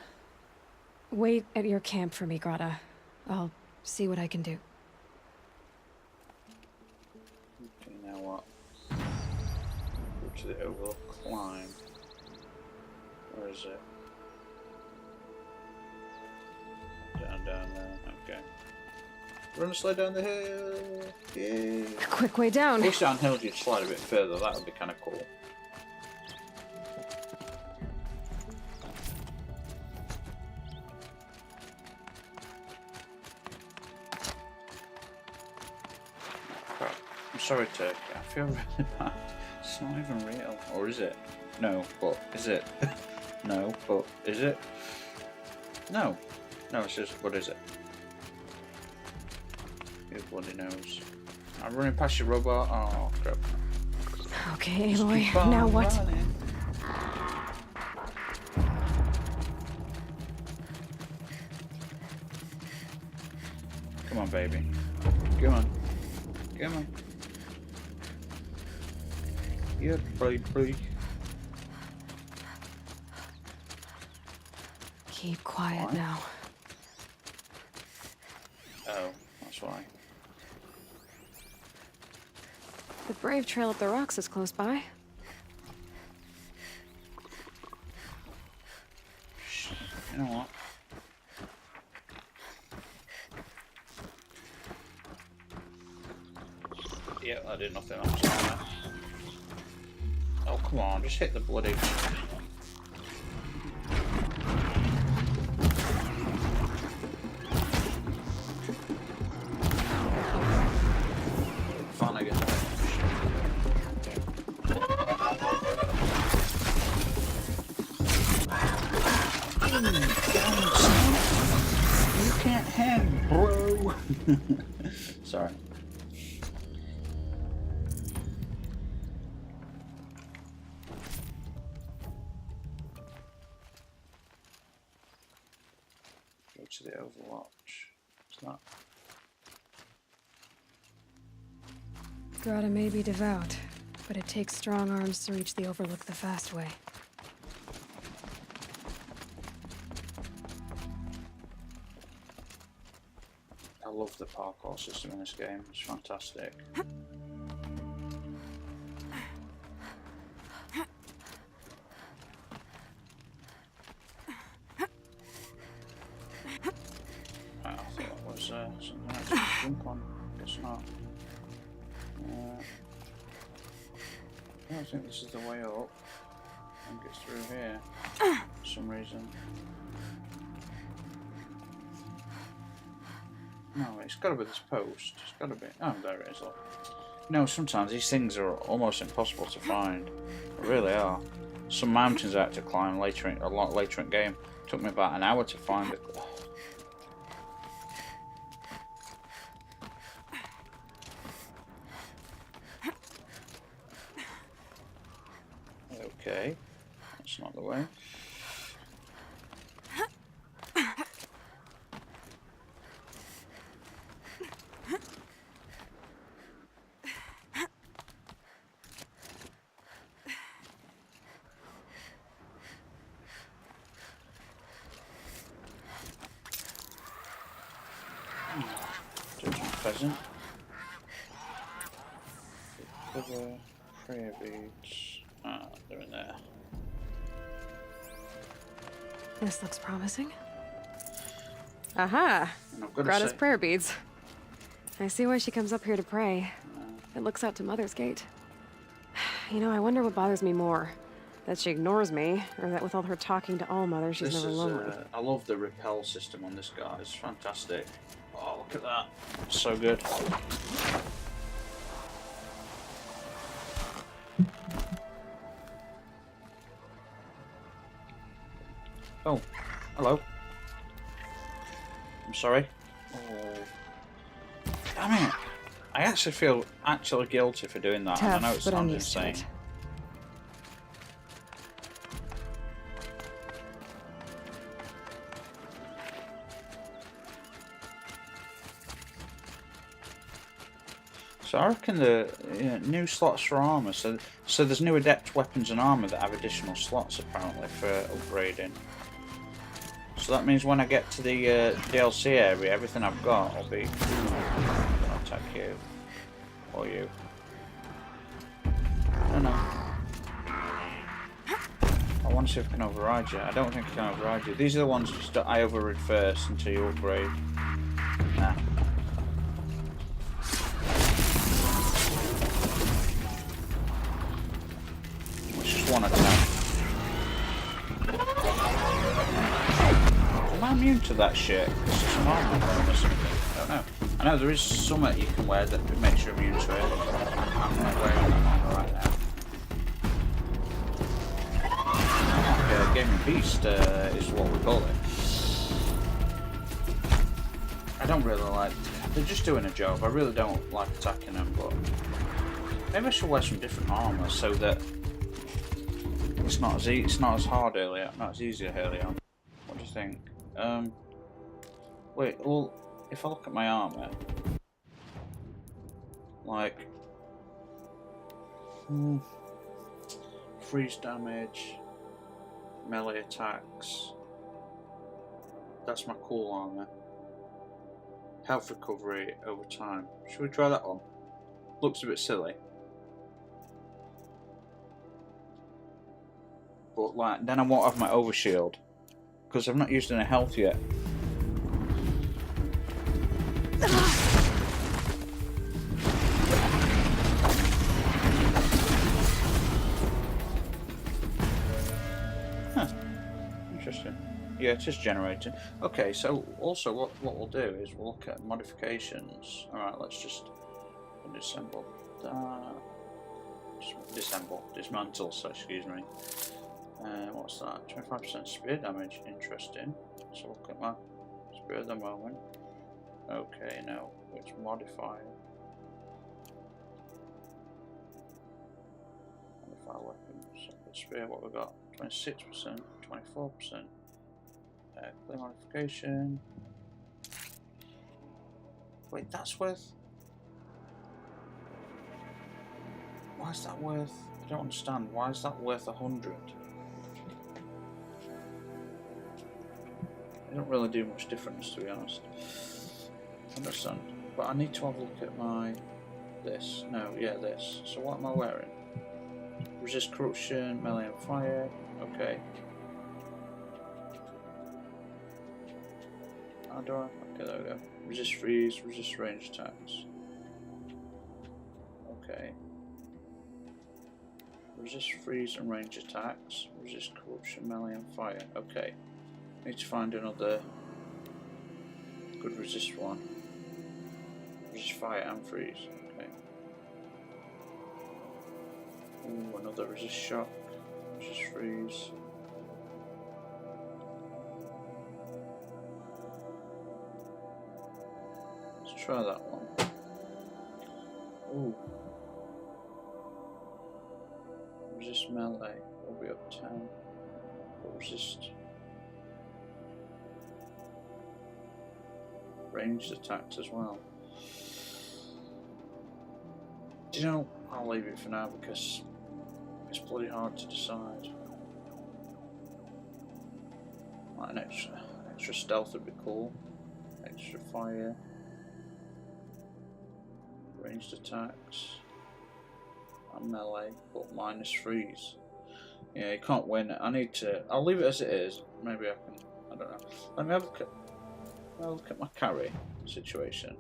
Wait at your camp for me, Grata. I'll see what I can do. Okay, now what? Go to the overlook, climb. Where is it? Down there, okay. We're gonna slide down the hill! Yeah! A quick way down. I wish downhill you'd slide a bit further, that would be kind of cool. Crap. I'm sorry, Turkey, I feel really bad. It's not even real. Or is it? No, but is it? No, but is it? No. No, it's just, what is it? Who bloody knows? I'm running past your robot. Oh, crap. Okay, Just Aloy. keep on Now what? running. Come on, baby. Come on. Come on. Yeah, baby. Keep quiet What? now. Oh, that's why. The Brave Trail up the rocks is close by. You know what? Yeah, I did nothing else. Oh, come on, just hit the bloody... Finally get that. You can't hang, bro. Sorry. Go to the Overwatch. What's that? Grata may be devout, but it takes strong arms to reach the Overlook the fast way. I love the parkour system in this game. It's fantastic. I thought that was something I could jump on. Guess not. I don't think this is the way up. I think it's through here for some reason. No, it's got to be this post. It's got to be. Oh, there it is. Look. You know, sometimes these things are almost impossible to find. They really are. Some mountains I had to climb a lot later in the game. It took me about an hour to find it. Okay, that's not the way. Pheasant. Cover, prayer beads. Ah, they're in there. This looks promising. Aha! And I've got to Grata's say, prayer beads. I see why she comes up here to pray. It looks out to Mother's Gate. You know, I wonder what bothers me more. That she ignores me, or that with all her talking to All Mother, she's this never is, lonely. I love the repel system on this guy. It's fantastic. Oh, look at that. It's so good. Oh, hello. I'm sorry. Oh. Damn it. I actually feel guilty for doing that. Tough, and I know it but I'm sounds used to insane. it. So I reckon the new slots for armor. So there's new adept weapons and armor that have additional slots apparently for upgrading. So that means when I get to the DLC area, everything I've got will be. I'll attack you or you. I don't know. I want to see if I can override you. I don't think I can override you. These are the ones that I override first until you upgrade. Nah. One attack. Am I immune to that shit? Is there some armor or something? I don't know. I know there is something you can wear that makes you immune to it. I'm not wearing that armor right now. Like, Gaming Beast is what we call it. I don't really like. They're just doing a job. I really don't like attacking them, but maybe I should wear some different armor so that. It's not as hard earlier, not as easy earlier. What do you think? Wait, well, if I look at my armor, like freeze damage, melee attacks. That's my cool armor. Health recovery over time. Should we try that one? Looks a bit silly. But like, then I won't have my overshield because I've not used any health yet. Huh. Interesting. Yeah, it is generating. Okay, so also what we'll do is we'll look at modifications. Alright, let's just disassemble that. Dismantle, so excuse me. What's that? 25% spear damage, interesting. So look at my spear at the moment. Okay, now let's modify it. Modify weapons. So the spear, what we got? 26%, 24%. Clear modification. Wait, that's worth. Why is that worth? I don't understand. Why is that worth 100? It don't really do much difference, to be honest. I understand. But I need to have a look at my this. No, yeah, this. So what am I wearing? Resist corruption, melee and fire. Okay. How do I? Okay, there we go. Resist freeze, resist range attacks. Okay. Resist freeze and range attacks. Resist corruption, melee and fire. Okay. Need to find another good resist one. Resist fire and freeze. Okay. Ooh, another resist shock. Resist freeze. Let's try that one. Ooh. Resist melee. Will be up 10. Resist ranged attacks as well. Do you know, I'll leave it for now because it's bloody hard to decide. Like an extra stealth would be cool. Extra fire. Ranged attacks. And melee, but minus freeze. Yeah, you can't win. I need to. I'll leave it as it is. Maybe I can. I don't know. Let me have a look at. I'll look at my carry situation.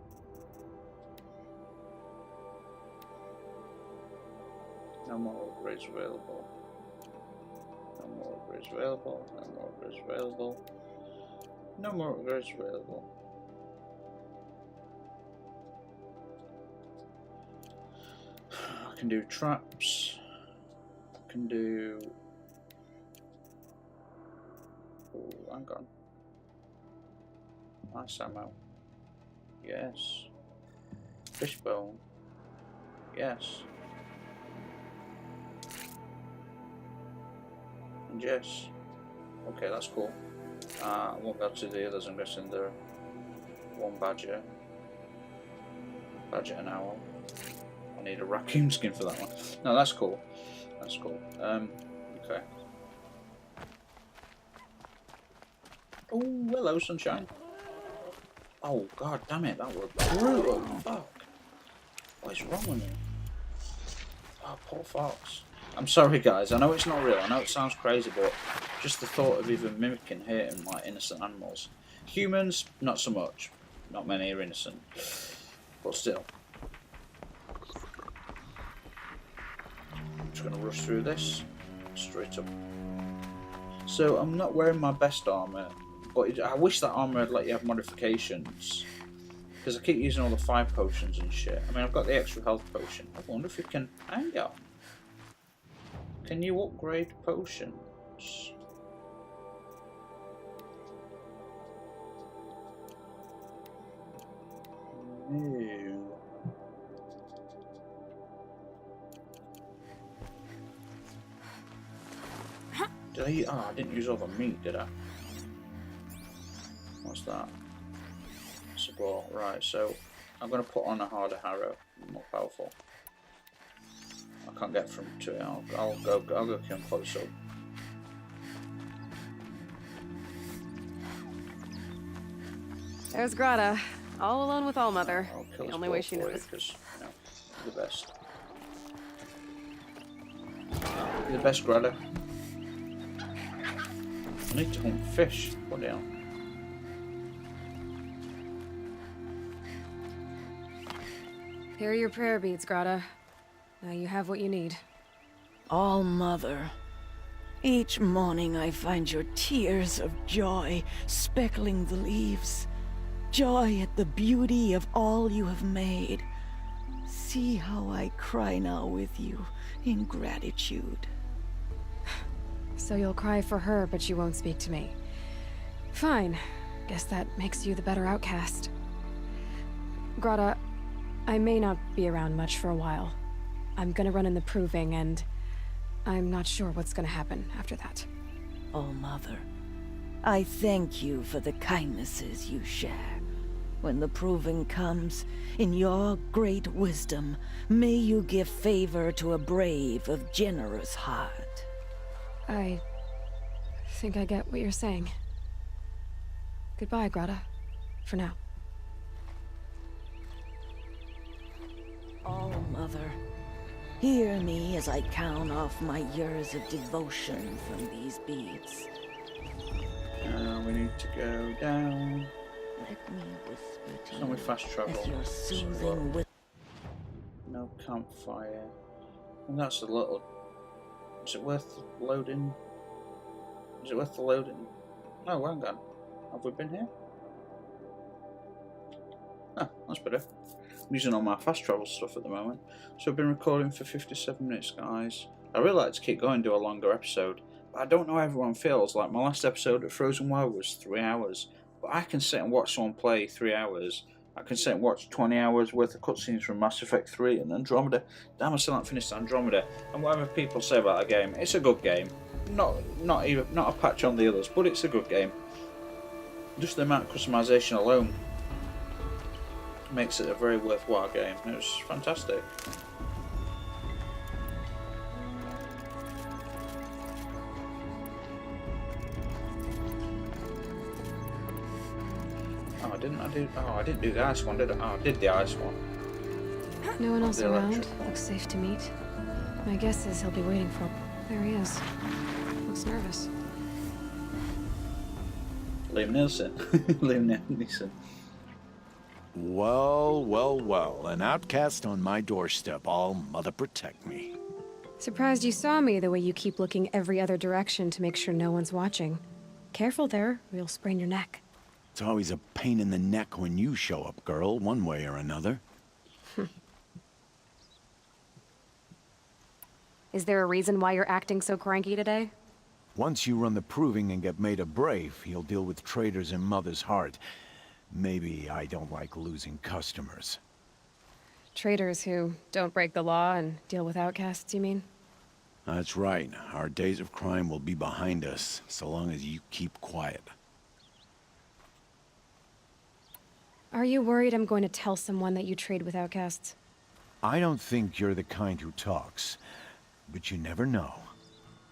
No more upgrades available. No more upgrades available. No more upgrades available. No more upgrades available. I can do traps. I can do. Oh, hang on. Nice ammo. Yes. Fishbone. Yes. And yes. Okay, that's cool. I won't go to the others. I'm guessing they're one badger. Badger and owl. I need a raccoon skin for that one. No, that's cool. That's cool. Okay. Oh, hello, sunshine. Oh, god damn it, that was brutal. Fuck. What is wrong with me? Oh, poor fox. I'm sorry, guys. I know it's not real. I know it sounds crazy, but just the thought of even mimicking hurting like innocent animals. Humans, not so much. Not many are innocent. But still. I'm just going to rush through this. Straight up. So, I'm not wearing my best armour. But I wish that armour would let you have modifications. Because I keep using all the fire potions and shit. I mean, I've got the extra health potion. I wonder if you can... Hang on. Can you upgrade potions? No. Did I eat? Oh, I didn't use all the meat, did I? What's that? Support Right, so I'm going to put on a harder arrow, more powerful. I can't get from to it. I'll go come close up. There's Grata, all alone with All Mother. I'll kill The this only ball way she for you knows. because you're the best. You're the best, Greta. I need to hunt fish. What the hell? Here are your prayer beads, Grata. Now you have what you need. All Mother, each morning I find your tears of joy speckling the leaves. Joy at the beauty of all you have made. See how I cry now with you in gratitude. So you'll cry for her, but you won't speak to me. Fine. Guess that makes you the better outcast. Grata, I may not be around much for a while. I'm gonna run in the proving, and I'm not sure what's gonna happen after that. All Mother, I thank you for the kindnesses you share. When the proving comes, in your great wisdom, may you give favor to a brave of generous heart. I think I get what you're saying. Goodbye, Grata. For now. All Mother, hear me as I count off my years of devotion from these beads. We need to go down. Let me whisper to Can we you fast travel? as your soothing whisper. No campfire. And that's a little. Is it worth the loading? Is it worth the loading? No, hang on. Have we been here? Ah, that's better. I'm using all my fast travel stuff at the moment. So I've been recording for 57 minutes, guys. I really like to keep going, do a longer episode. But I don't know how everyone feels. Like my last episode of Frozen Wild was 3 hours. But I can sit and watch someone play 3 hours. I can sit and watch 20 hours worth of cutscenes from Mass Effect 3 and Andromeda. Damn, I still haven't finished Andromeda. And whatever people say about that game, it's a good game. Not a patch on the others, but it's a good game. Just the amount of customization alone makes it a very worthwhile game. It was fantastic. I didn't do the ice one, did I? Oh, I did the ice one. No one else The around. electric one. Looks safe to meet. My guess is he'll be waiting for... There he is. Looks nervous. Liam Neeson. Liam Neeson. Well, well, well. An outcast on my doorstep. All Mother protect me. Surprised you saw me the way you keep looking every other direction to make sure no one's watching. Careful there, or you'll sprain your neck. It's always a pain in the neck when you show up, girl, one way or another. Is there a reason why you're acting so cranky today? Once you run the proving and get made a brave, you'll deal with traitors in Mother's heart. Maybe I don't like losing customers. Traitors who don't break the law and deal with outcasts, you mean? That's right. Our days of crime will be behind us, so long as you keep quiet. Are you worried I'm going to tell someone that you trade with outcasts? I don't think you're the kind who talks, but you never know.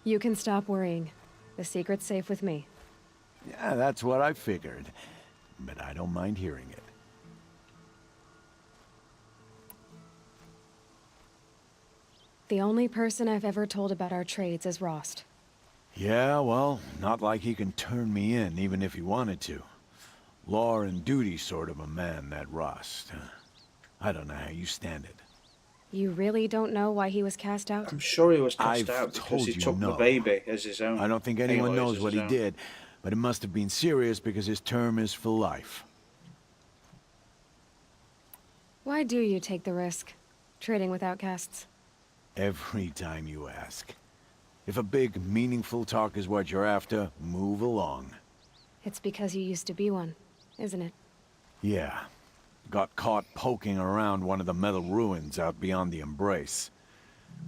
You can stop worrying. The secret's safe with me. Yeah, that's what I figured. But I don't mind hearing it. The only person I've ever told about our trades is Rost. Yeah, well, not like he can turn me in, even if he wanted to. Law and duty sort of a man, that Rost. I don't know how you stand it. You really don't know why he was cast out? I'm sure he was cast I've out because told he you took the no. baby as his own. I don't think anyone Aloy knows as what his he own. did, but it must have been serious because his term is for life. Why do you take the risk? Trading with outcasts? Every time you ask. If a big, meaningful talk is what you're after, move along. It's because you used to be one, isn't it? Yeah. Got caught poking around one of the metal ruins out beyond the Embrace.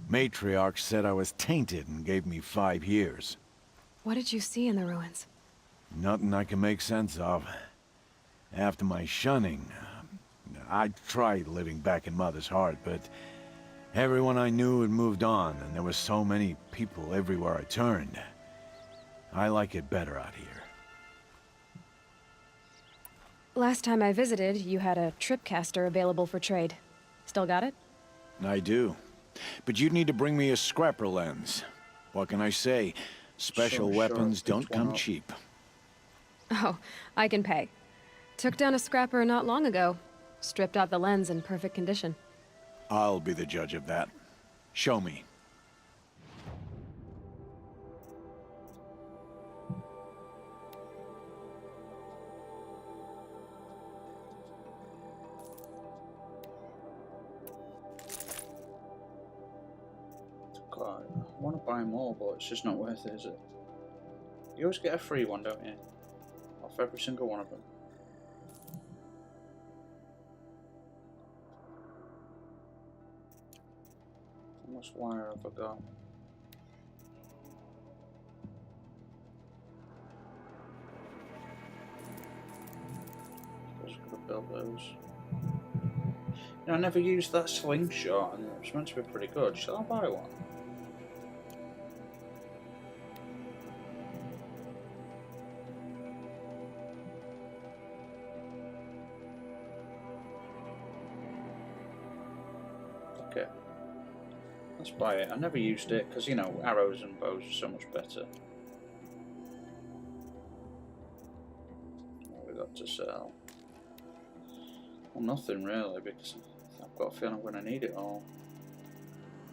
Matriarch said I was tainted and gave me 5 years. What did you see in the ruins? Nothing I can make sense of. After my shunning, I tried living back in Mother's heart, but everyone I knew had moved on, and there were so many people everywhere I turned. I like it better out here. Last time I visited, you had a tripcaster available for trade. Still got it? I do. But you'd need to bring me a scrapper lens. What can I say? Special Sure, weapons pick don't one come up. cheap. Oh, I can pay. Took down a scrapper not long ago. Stripped out the lens in perfect condition. I'll be the judge of that. Show me. God, I want to buy more, but it's just not worth it, is it? You always get a free one, don't you? Off every single one of them. How much wire have I got? I was going to build those. You know, I never used that slingshot, and it was meant to be pretty good. Shall I buy one? Okay. Let's buy it. I never used it because, you know, arrows and bows are so much better. What have we got to sell? Well, nothing really, because I've got a feeling I'm going to need it all.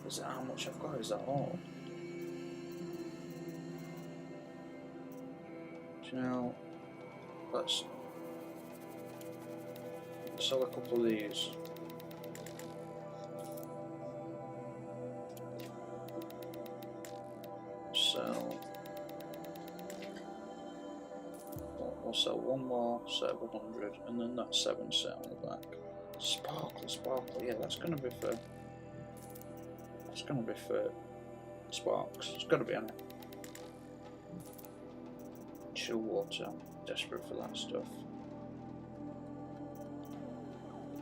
Is that how much I've got? Is that all? Do you know, let's sell a couple of these. We'll sell one more set of 100, and then that 7 set on the back. Sparkle, sparkle. Yeah, that's gonna be for. That's gonna be for sparks. It's gotta be on it. Chill water. I'm desperate for that stuff.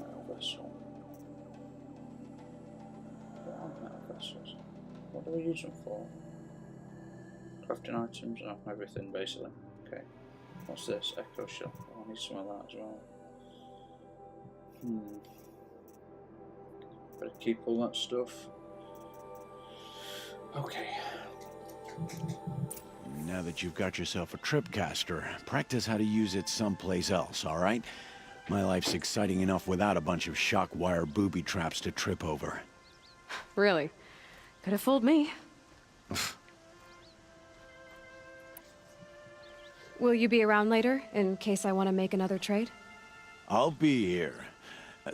Metal vessel. What are metal vessels? What do we use them for? Crafting items, oh, everything basically. Okay. What's this? Echo shell. Oh, I need some of that as well. Better keep all that stuff. Okay. Now that you've got yourself a tripcaster, practice how to use it someplace else, all right? My life's exciting enough without a bunch of shock wire booby traps to trip over. Really? Could have fooled me. Will you be around later, in case I want to make another trade? I'll be here.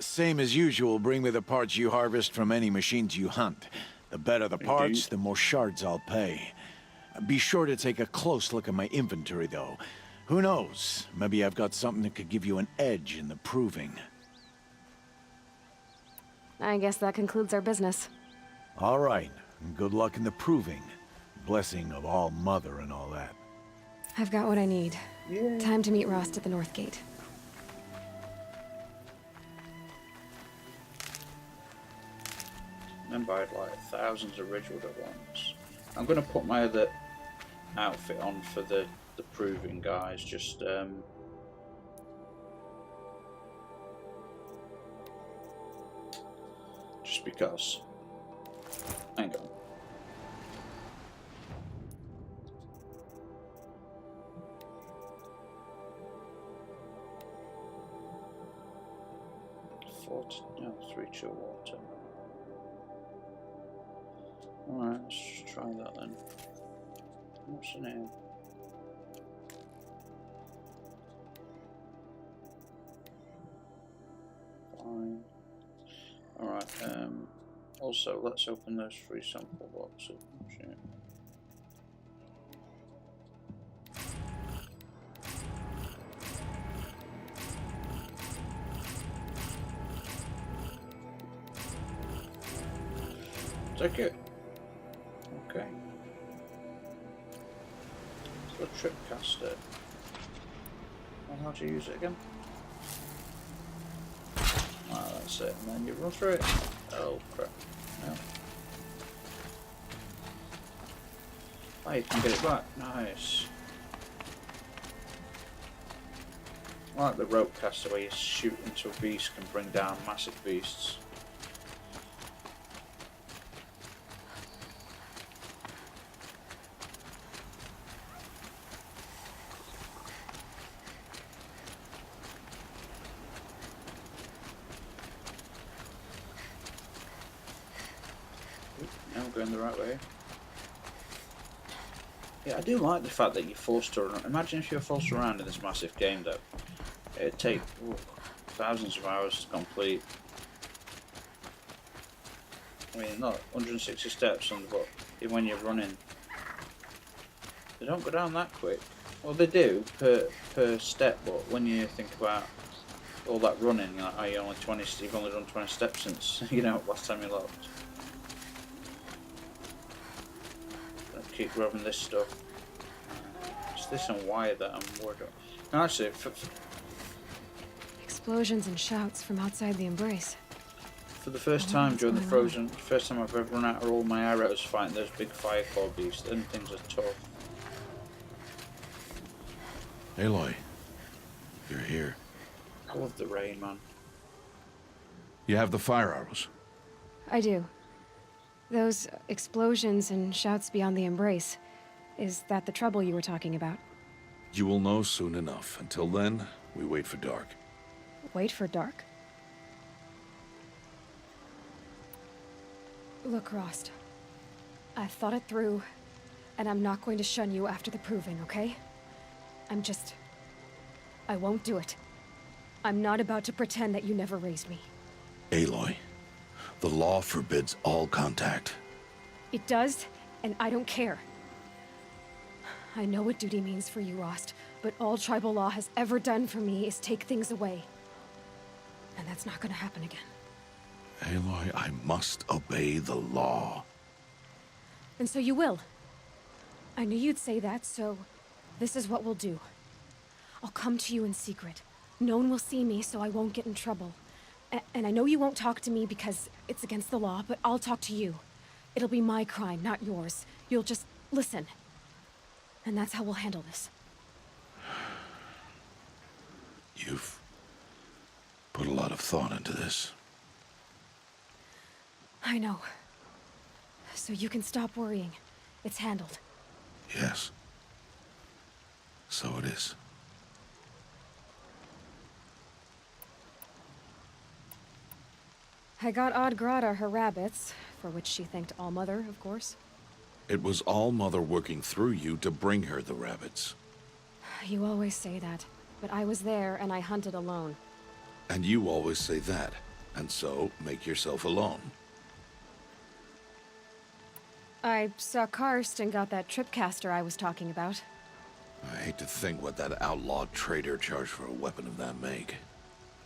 Same as usual, bring me the parts you harvest from any machines you hunt. The better the parts, the more shards I'll pay. Be sure to take a close look at my inventory, though. Who knows? Maybe I've got something that could give you an edge in the proving. I guess that concludes our business. All right. Good luck in the proving. Blessing of All Mother and all that. I've got what I need. Yeah. Time to meet Rost at the North Gate. Remember, I had like thousands of Ridgewood at once. I'm going to put my other outfit on for the proving guys, just because. Hang on. No, 3 chill water. Alright, let's just try that then. What's in here? Fine. Alright, also let's open those 3 sample boxes. Oh, shit. Take it. Okay. So tripcaster. And how do you use it again? Right. it, and then you run through it. Oh crap. No. Oh, you can get it back. Nice. I like the rope caster where you shoot into a beast can bring down massive beasts. Now we're going the right way. Yeah, I do like the fact that you're forced to run. Imagine if you were forced around in this massive game, though. It'd take thousands of hours to complete. I mean, not 160 steps, but even when you're running, they don't go down that quick. Well, they do per step, but when you think about all that running, you're like, oh, you've only done 20 steps since last time you logged. Keep grabbing this stuff. It's this and wire that I'm worried about. No, actually, Explosions and shouts from outside the embrace. for the first time during the Frozen, first time I've ever run out of all my arrows fighting those big fire core beasts. Them things are tough. Aloy, you're here. I love the rain, man. You have the fire arrows. I do. Those explosions and shouts beyond the embrace. Is that the trouble you were talking about? You will know soon enough. Until then, we wait for dark. Wait for dark? Look, Rost. I've thought it through, and I'm not going to shun you after the proving, okay? I won't do it. I'm not about to pretend that you never raised me. Aloy, the law forbids all contact. It does, and I don't care. I know what duty means for you, Rost, but all tribal law has ever done for me is take things away. And that's not gonna happen again. Aloy, I must obey the law. And so you will. I knew you'd say that, so this is what we'll do. I'll come to you in secret. No one will see me, so I won't get in trouble. And I know you won't talk to me because it's against the law, but I'll talk to you. It'll be my crime, not yours. You'll just listen. And that's how we'll handle this. You've put a lot of thought into this. I know. So you can stop worrying. It's handled. Yes. So it is. I got Odd Grata her rabbits, for which she thanked Allmother, of course. It was Allmother working through you to bring her the rabbits. You always say that, but I was there and I hunted alone. And you always say that, and so make yourself alone. I saw Karst and got that tripcaster I was talking about. I hate to think what that outlawed trader charged for a weapon of that make.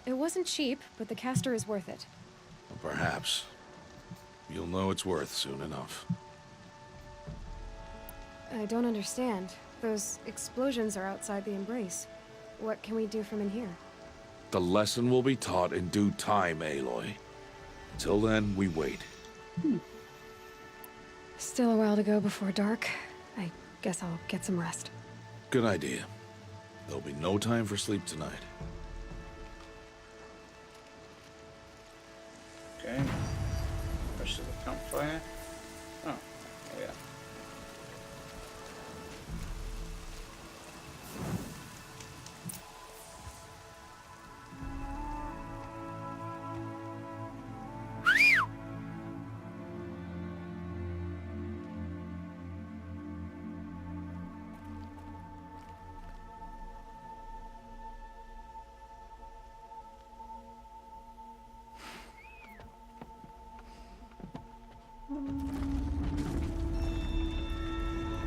It wasn't cheap, but the caster is worth it. Well, perhaps. You'll know it's worth soon enough. I don't understand. Those explosions are outside the embrace. What can we do from in here? The lesson will be taught in due time, Aloy. Until then, we wait. Still a while to go before dark. I guess I'll get some rest. Good idea. There'll be no time for sleep tonight. Okay. Rest of the campfire. Oh yeah.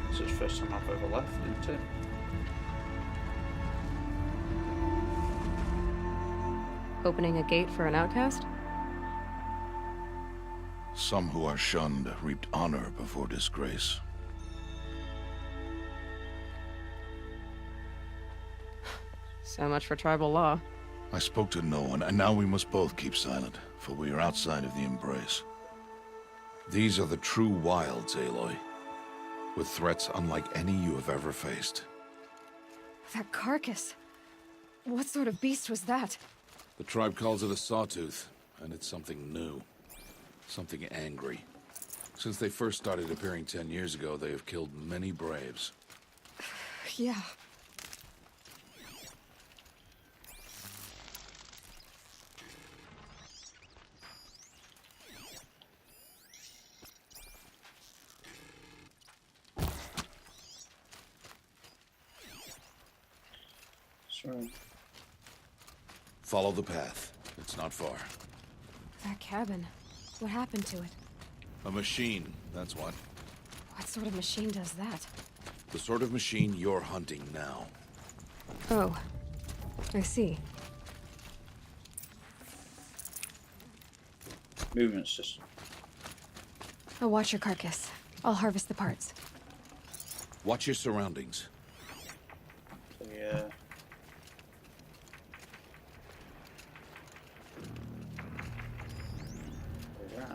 This is the first time I've ever left, isn't it? Opening a gate for an outcast? Some who are shunned reaped honor before disgrace. So much for tribal law. I spoke to no one, and now we must both keep silent. but we are outside of the Embrace. These are the true wilds, Aloy, with threats unlike any you have ever faced. That carcass. What sort of beast was that? The tribe calls it a sawtooth, and it's something new. Something angry. Since they first started appearing 10 years ago, they have killed many braves. Yeah. Sorry. Follow the path. It's not far. That cabin. What happened to it? A machine, that's what. What sort of machine does that? The sort of machine you're hunting now. Oh. I see. Movement system. I'll watch your carcass. I'll harvest the parts. Watch your surroundings. Yeah. Right.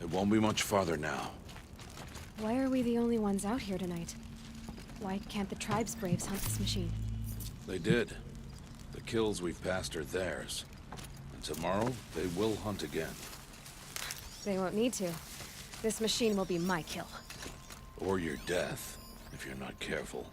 It won't be much farther now. Why are we the only ones out here tonight? Why can't the tribe's braves hunt this machine? They did. The kills we've passed are theirs. And tomorrow, they will hunt again. They won't need to. This machine will be my kill. Or your death, if you're not careful.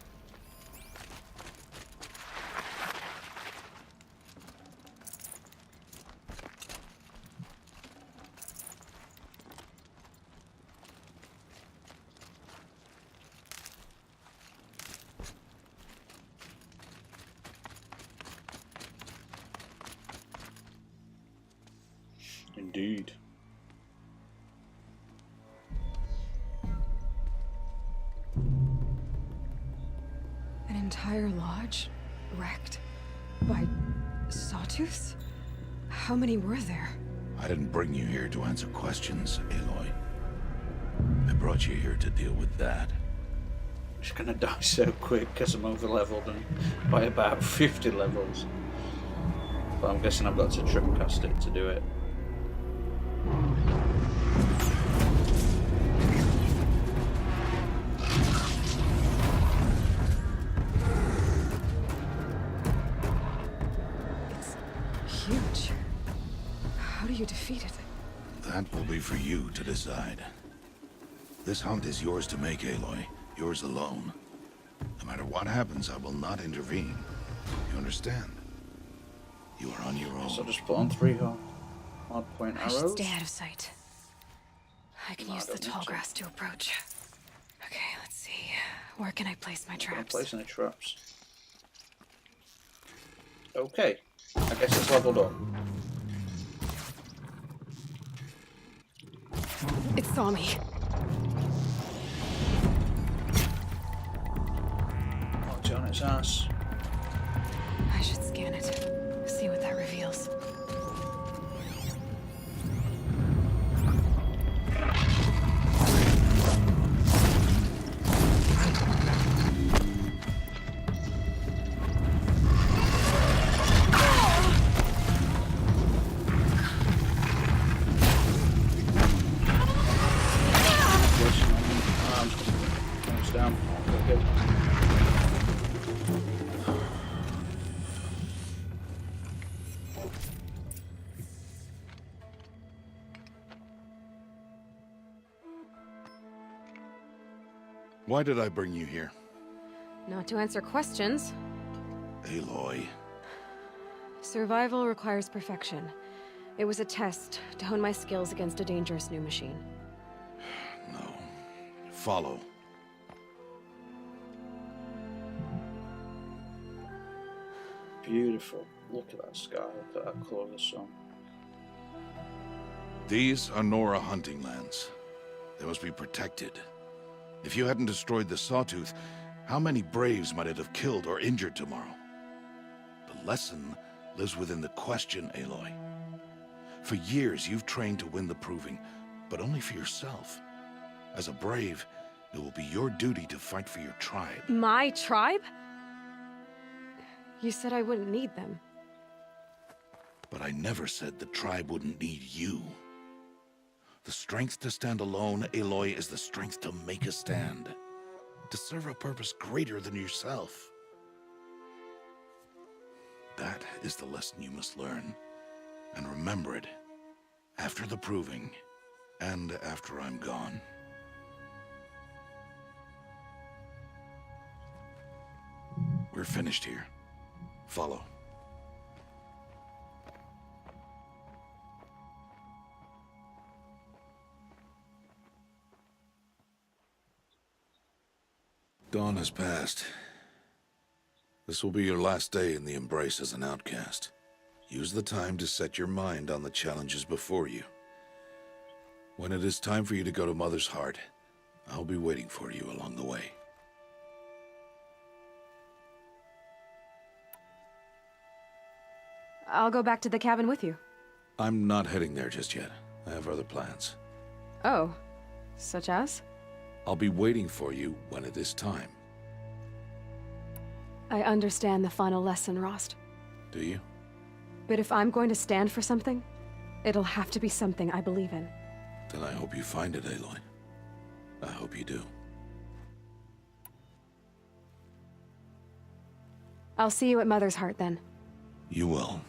Indeed. An entire lodge wrecked by sawtooths? How many were there? I didn't bring you here to answer questions, Aloy. I brought you here to deal with that. I'm just gonna die so quick because I'm over leveled and by about 50 levels. But I'm guessing I've got to tripcast it to do it. It's huge. How do you defeat it? That will be for you to decide. This hunt is yours to make, Aloy. Yours alone. No matter what happens, I will not intervene. You understand? You are on your own. So just put on 3 hard point I should arrows. stay out of sight. I can No, I use the don't need tall to. grass to approach. Okay, let's see. Where can I place my I'm traps? placing the traps. Okay. I guess it's leveled up. It saw me. Watch on its ass. I should scan it. See what that reveals. Comes down. Very good. Why did I bring you here? Not to answer questions. Aloy. Survival requires perfection. It was a test to hone my skills against a dangerous new machine. No. Follow. Beautiful. Look at that sky. Look at that colour of the sun. These are Nora hunting lands. They must be protected. If you hadn't destroyed the Sawtooth, how many Braves might it have killed or injured tomorrow? The lesson lives within the question, Aloy. For years, you've trained to win the Proving, but only for yourself. As a Brave, it will be your duty to fight for your tribe. My tribe? You said I wouldn't need them. But I never said the tribe wouldn't need you. The strength to stand alone, Aloy, is the strength to make a stand. To serve a purpose greater than yourself. That is the lesson you must learn. And remember it. After the Proving, and after I'm gone. We're finished here. Follow. Dawn has passed. This will be your last day in the Embrace as an outcast. Use the time to set your mind on the challenges before you. When it is time for you to go to Mother's Heart, I'll be waiting for you along the way. I'll go back to the cabin with you. I'm not heading there just yet. I have other plans. Oh, such as? I'll be waiting for you when it is time. I understand the final lesson, Rost. Do you? But if I'm going to stand for something, it'll have to be something I believe in. Then I hope you find it, Aloy. I hope you do. I'll see you at Mother's Heart then. You will.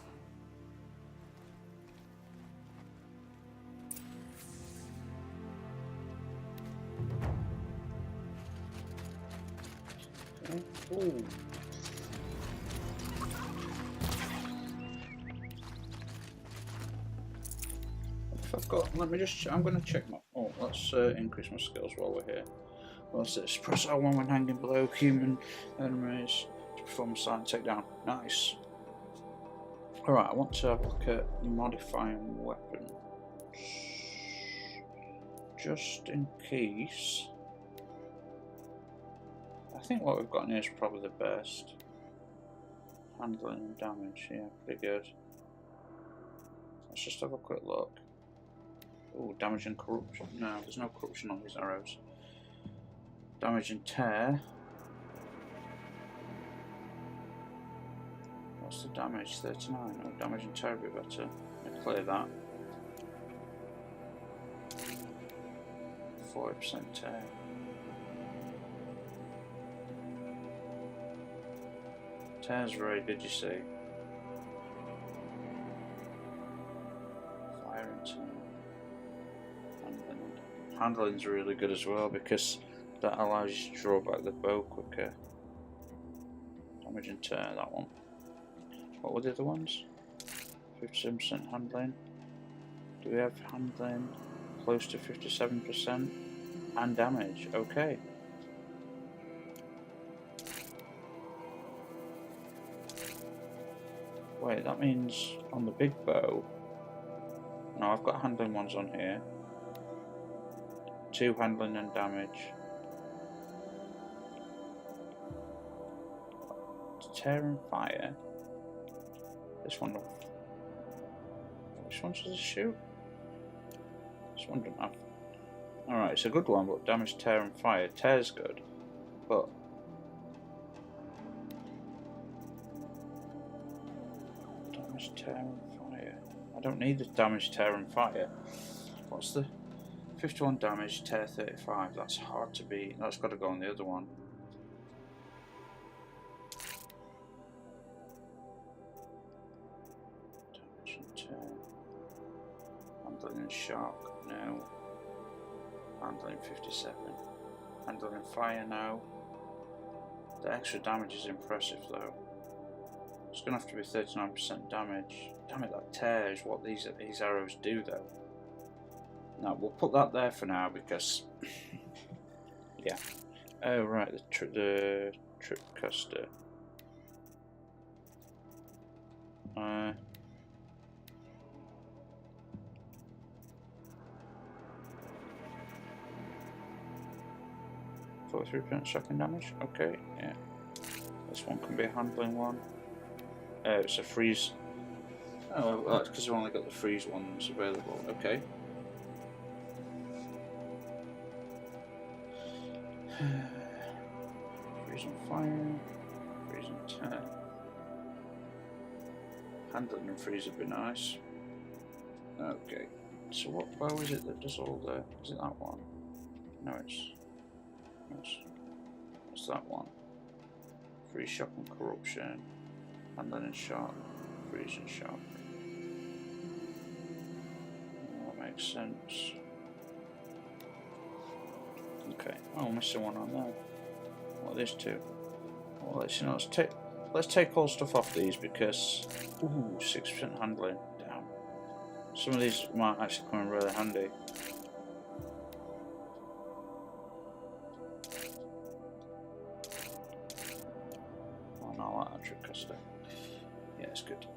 Ooh. If I've got, let me just, I'm going to check my, let's increase my skills while we're here. What's this? Press L1 when hanging below human enemies to perform a silent takedown. Nice. Alright, I want to have a look at modifying weapons. Just in case. I think what we've got in here is probably the best. Handling and damage, yeah, pretty good. Let's just have a quick look. Oh, damage and corruption. No, there's no corruption on these arrows. Damage and tear. What's the damage? 39. Oh, damage and tear would be better. Let me clear that. 40% tear. Tear's very good, you see. Fire and tear. Handling's really good as well because that allows you to draw back the bow quicker. Damage and tear, that one. What were the other ones? 57% handling. Do we have handling close to 57%? And damage, okay. Wait, that means on the big bow. No, I've got handling ones on here. 2 handling and damage. Tear and fire. This one. Which one does it shoot? This one doesn't have. Alright, it's a good one, but damage, tear, and fire. Tear's good, but. Damage, tear, and fire. I don't need the damage, tear, and fire. What's the. 51 damage, tear 35. That's hard to beat. That's got to go on the other one. Damage and tear. Handling and shock, no. Handling 57. Handling fire, no. The extra damage is impressive though. It's going to have to be 39% damage. Damn it, that tear is what these arrows do though. No, we'll put that there for now because, yeah. Oh right, the trip caster. 43% shocking damage. Okay, yeah. This one can be a handling one. It's a freeze. Oh, well, that's because we've only got the freeze ones available. Okay. Freeze on fire. Freeze on attack. Handling and freeze would be nice. Okay. So what bow is it that does all the... Is it that one? No, it's that one. Freeze, shock and corruption. Handling and shock. Freeze and shock. That makes sense. Okay. Oh, I'm missing one on there. What are these two? Well, let's take all stuff off these because 6% handling. Damn. Some of these might actually come in really handy. Oh no, I like that trick caster. Yeah, it's good.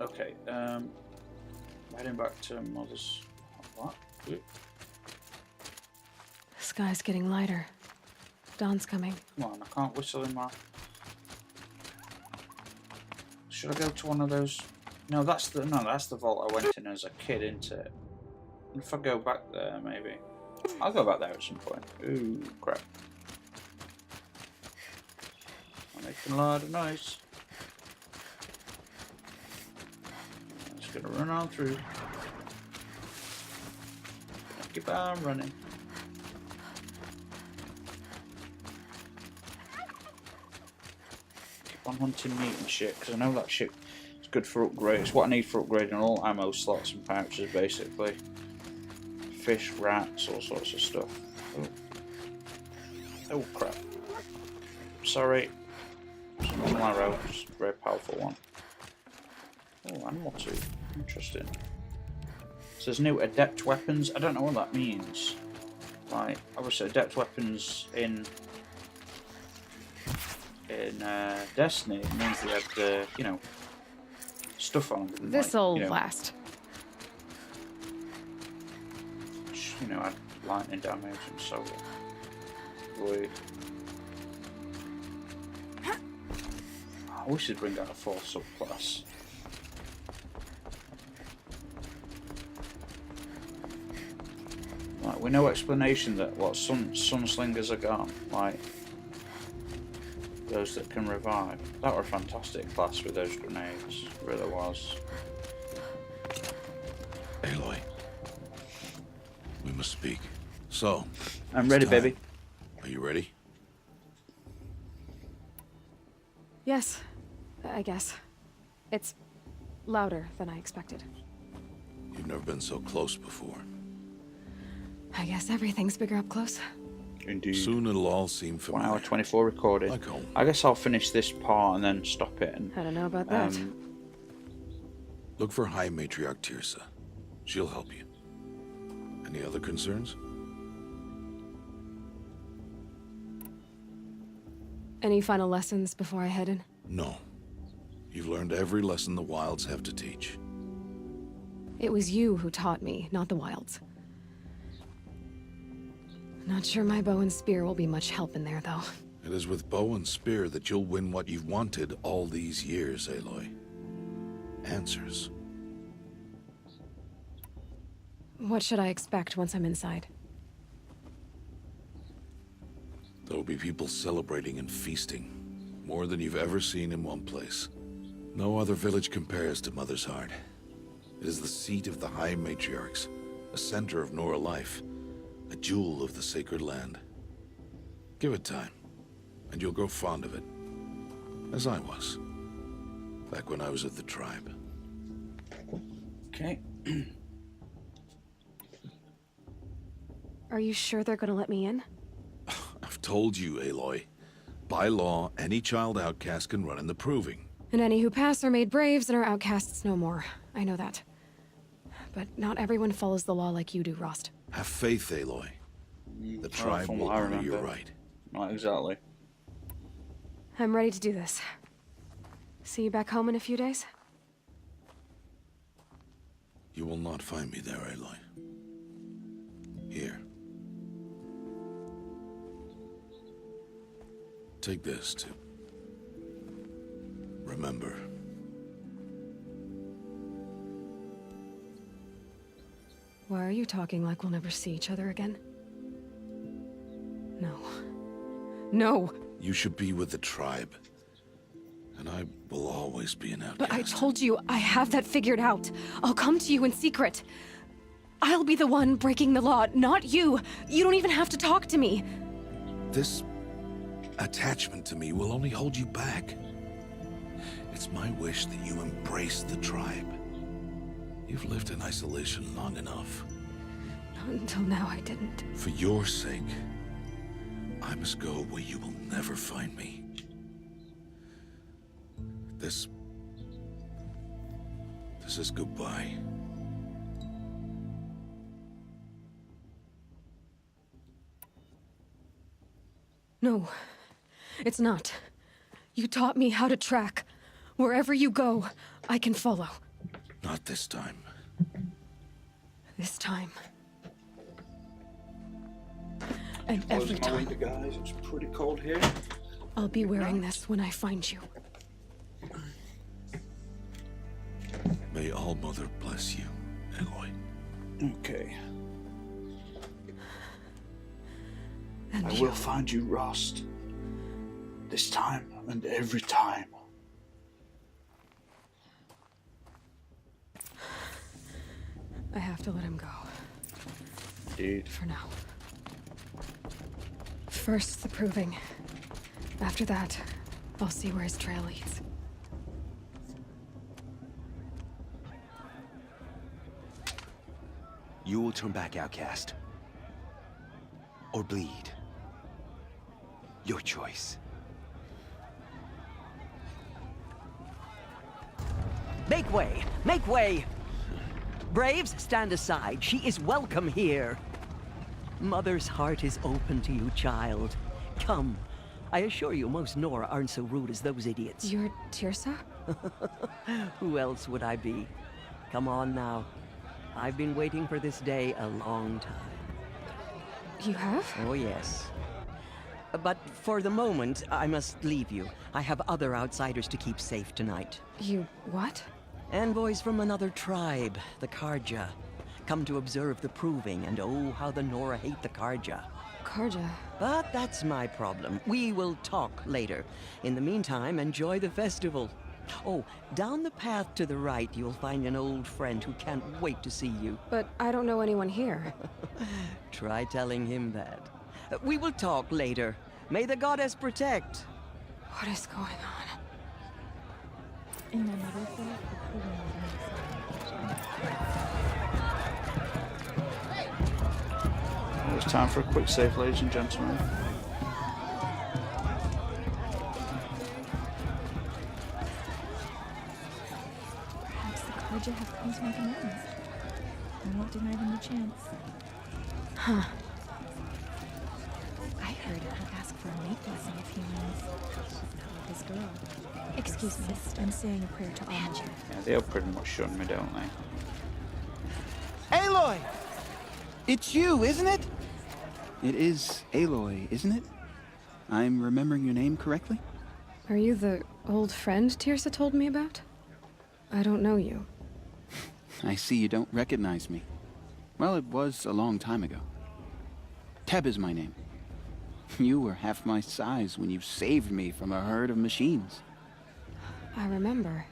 Okay, heading back to Mother's. What? The sky's getting lighter. Dawn's coming. Come on, I can't whistle in my... Should I go to one of those? No, that's the vault I went in as a kid, isn't it? If I go back there, maybe. I'll go back there at some point. Ooh, crap. I'm making a lot of noise. I'm just gonna run on through. Keep on running. On hunting meat and shit, because I know that shit is good for upgrade. It's what I need for upgrading all ammo slots and pouches, basically. Fish, rats, all sorts of stuff. Oh crap. Sorry. It's a normal arrow, just a very powerful one. Oh, animal tooth. Interesting. So there's new adept weapons. I don't know what that means. Like, obviously adept weapons in Destiny, it means they have the, you know, stuff on them. This'll like, last. You know, add lightning damage and so on. Void. I wish they'd bring out a 4th subclass. Like, with no explanation that what sunslingers are gone. Like, those that can revive. That were a fantastic class with those grenades. It really was. Aloy, we must speak. So, I'm it's ready, time. baby. Are you ready? Yes, I guess. It's louder than I expected. You've never been so close before. I guess everything's bigger up close. Indeed. Soon it'll all seem 1 familiar. hour 24 recorded. Like home. I guess I'll finish this part and then stop it. And I don't know about that. Look for High Matriarch Tirsa. She'll help you. Any other concerns? Any final lessons before I head in? No. You've learned every lesson the Wilds have to teach. It was you who taught me, not the Wilds. Not sure my bow and spear will be much help in there, though. It is with bow and spear that you'll win what you've wanted all these years, Aloy. Answers. What should I expect once I'm inside? There'll be people celebrating and feasting. More than you've ever seen in one place. No other village compares to Mother's Heart. It is the seat of the High Matriarchs, a center of Nora life, a jewel of the sacred land. Give it time, and you'll grow fond of it. As I was, back when I was at the tribe. okay. Are you sure they're gonna let me in? I've told you, Aloy. By law, any child outcast can run in the proving. And any who pass are made braves and are outcasts no more. I know that. But not everyone follows the law like you do, Rost. Have faith, Aloy. The tribe from will what I honor your remember. right. Not exactly. I'm ready to do this. See you back home in a few days? You will not find me there, Aloy. Here. Take this to remember. Why are you talking like we'll never see each other again? No. No! You should be with the tribe. And I will always be an outcast. But I told you, I have that figured out. I'll come to you in secret. I'll be the one breaking the law, not you. You don't even have to talk to me. This attachment to me will only hold you back. It's my wish that you embrace the tribe. You've lived in isolation long enough. Not until now, I didn't. For your sake, I must go where you will never find me. This is goodbye. No, it's not. You taught me how to track. Wherever you go, I can follow. Not this time. This time. And every time. Guys, it's pretty cold here. I'll be wearing this when I find you. May All Mother bless you, Aloy. Okay. And I you. will find you, Rost. This time and every time. I have to let him go. Dude. For now. First, the proving. After that, I'll see where his trail leads. You will turn back, outcast. Or bleed. Your choice. Make way! Make way! Braves, stand aside. She is welcome here. Mother's heart is open to you, child. Come. I assure you, most Nora aren't so rude as those idiots. You're Tirsa? Who else would I be? Come on now. I've been waiting for this day a long time. You have? Oh, yes. But for the moment, I must leave you. I have other outsiders to keep safe tonight. You what? Envoys from another tribe, the Karja. Come to observe the proving, and oh, how the Nora hate the Karja. Karja? But that's my problem. We will talk later. In the meantime, enjoy the festival. Oh, down the path to the right, you'll find an old friend who can't wait to see you. But I don't know anyone here. Try telling him that. We will talk later. May the goddess protect. What is going on? It's time for a quick save, ladies and gentlemen. Perhaps the Karja have come to make amends. I won't deny them the chance. Huh. I heard he'll ask for a mate blessing if he wins. Not with his girl. Excuse me, I'm saying a prayer to All Mother. Yeah, they'll pretty much shun me, don't they? Aloy! It's you, isn't it? It is Aloy, isn't it? I'm remembering your name correctly? Are you the old friend Tirsa told me about? I don't know you. I see you don't recognize me. Well, it was a long time ago. Teb is my name. You were half my size when you saved me from a herd of machines. I remember.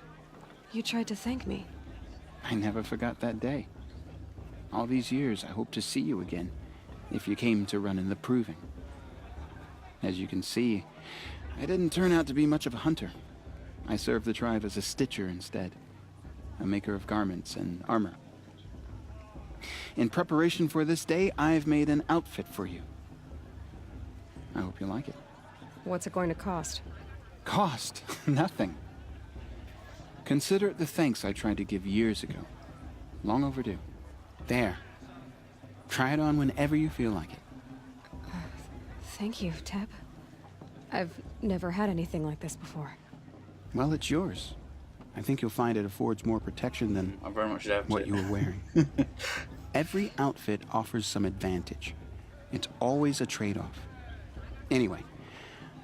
You tried to thank me. I never forgot that day. All these years, I hope to see you again, if you came to run in the proving. As you can see, I didn't turn out to be much of a hunter. I served the tribe as a stitcher instead, a maker of garments and armor. In preparation for this day, I've made an outfit for you. I hope you like it. What's it going to cost? Cost? Nothing. Consider it the thanks I tried to give years ago. Long overdue. There. Try it on whenever you feel like it. Thank you, Teb. I've never had anything like this before. Well, it's yours. I think you'll find it affords more protection than I very much doubt what it. you were wearing. Every outfit offers some advantage. It's always a trade-off. Anyway,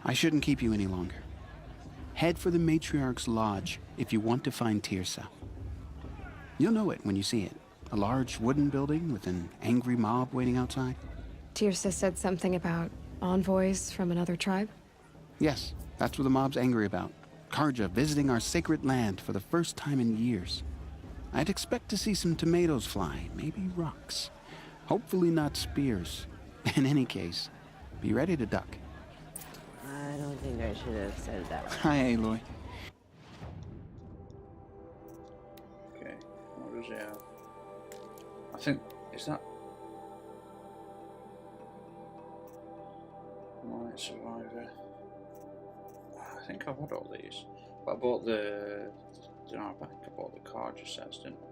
I shouldn't keep you any longer. Head for the Matriarch's Lodge if you want to find Tirsa. You'll know it when you see it. A large wooden building with an angry mob waiting outside. Tirsa said something about envoys from another tribe? Yes, that's what the mob's angry about. Karja visiting our sacred land for the first time in years. I'd expect to see some tomatoes fly, maybe rocks. Hopefully not spears. In any case, be ready to duck. I don't think I should have said that. Hi, Aloy. Okay, what does he have? I think, is that... Night Survivor. I think I bought all these. But I bought the... No, I think I bought the Karja sets, didn't I?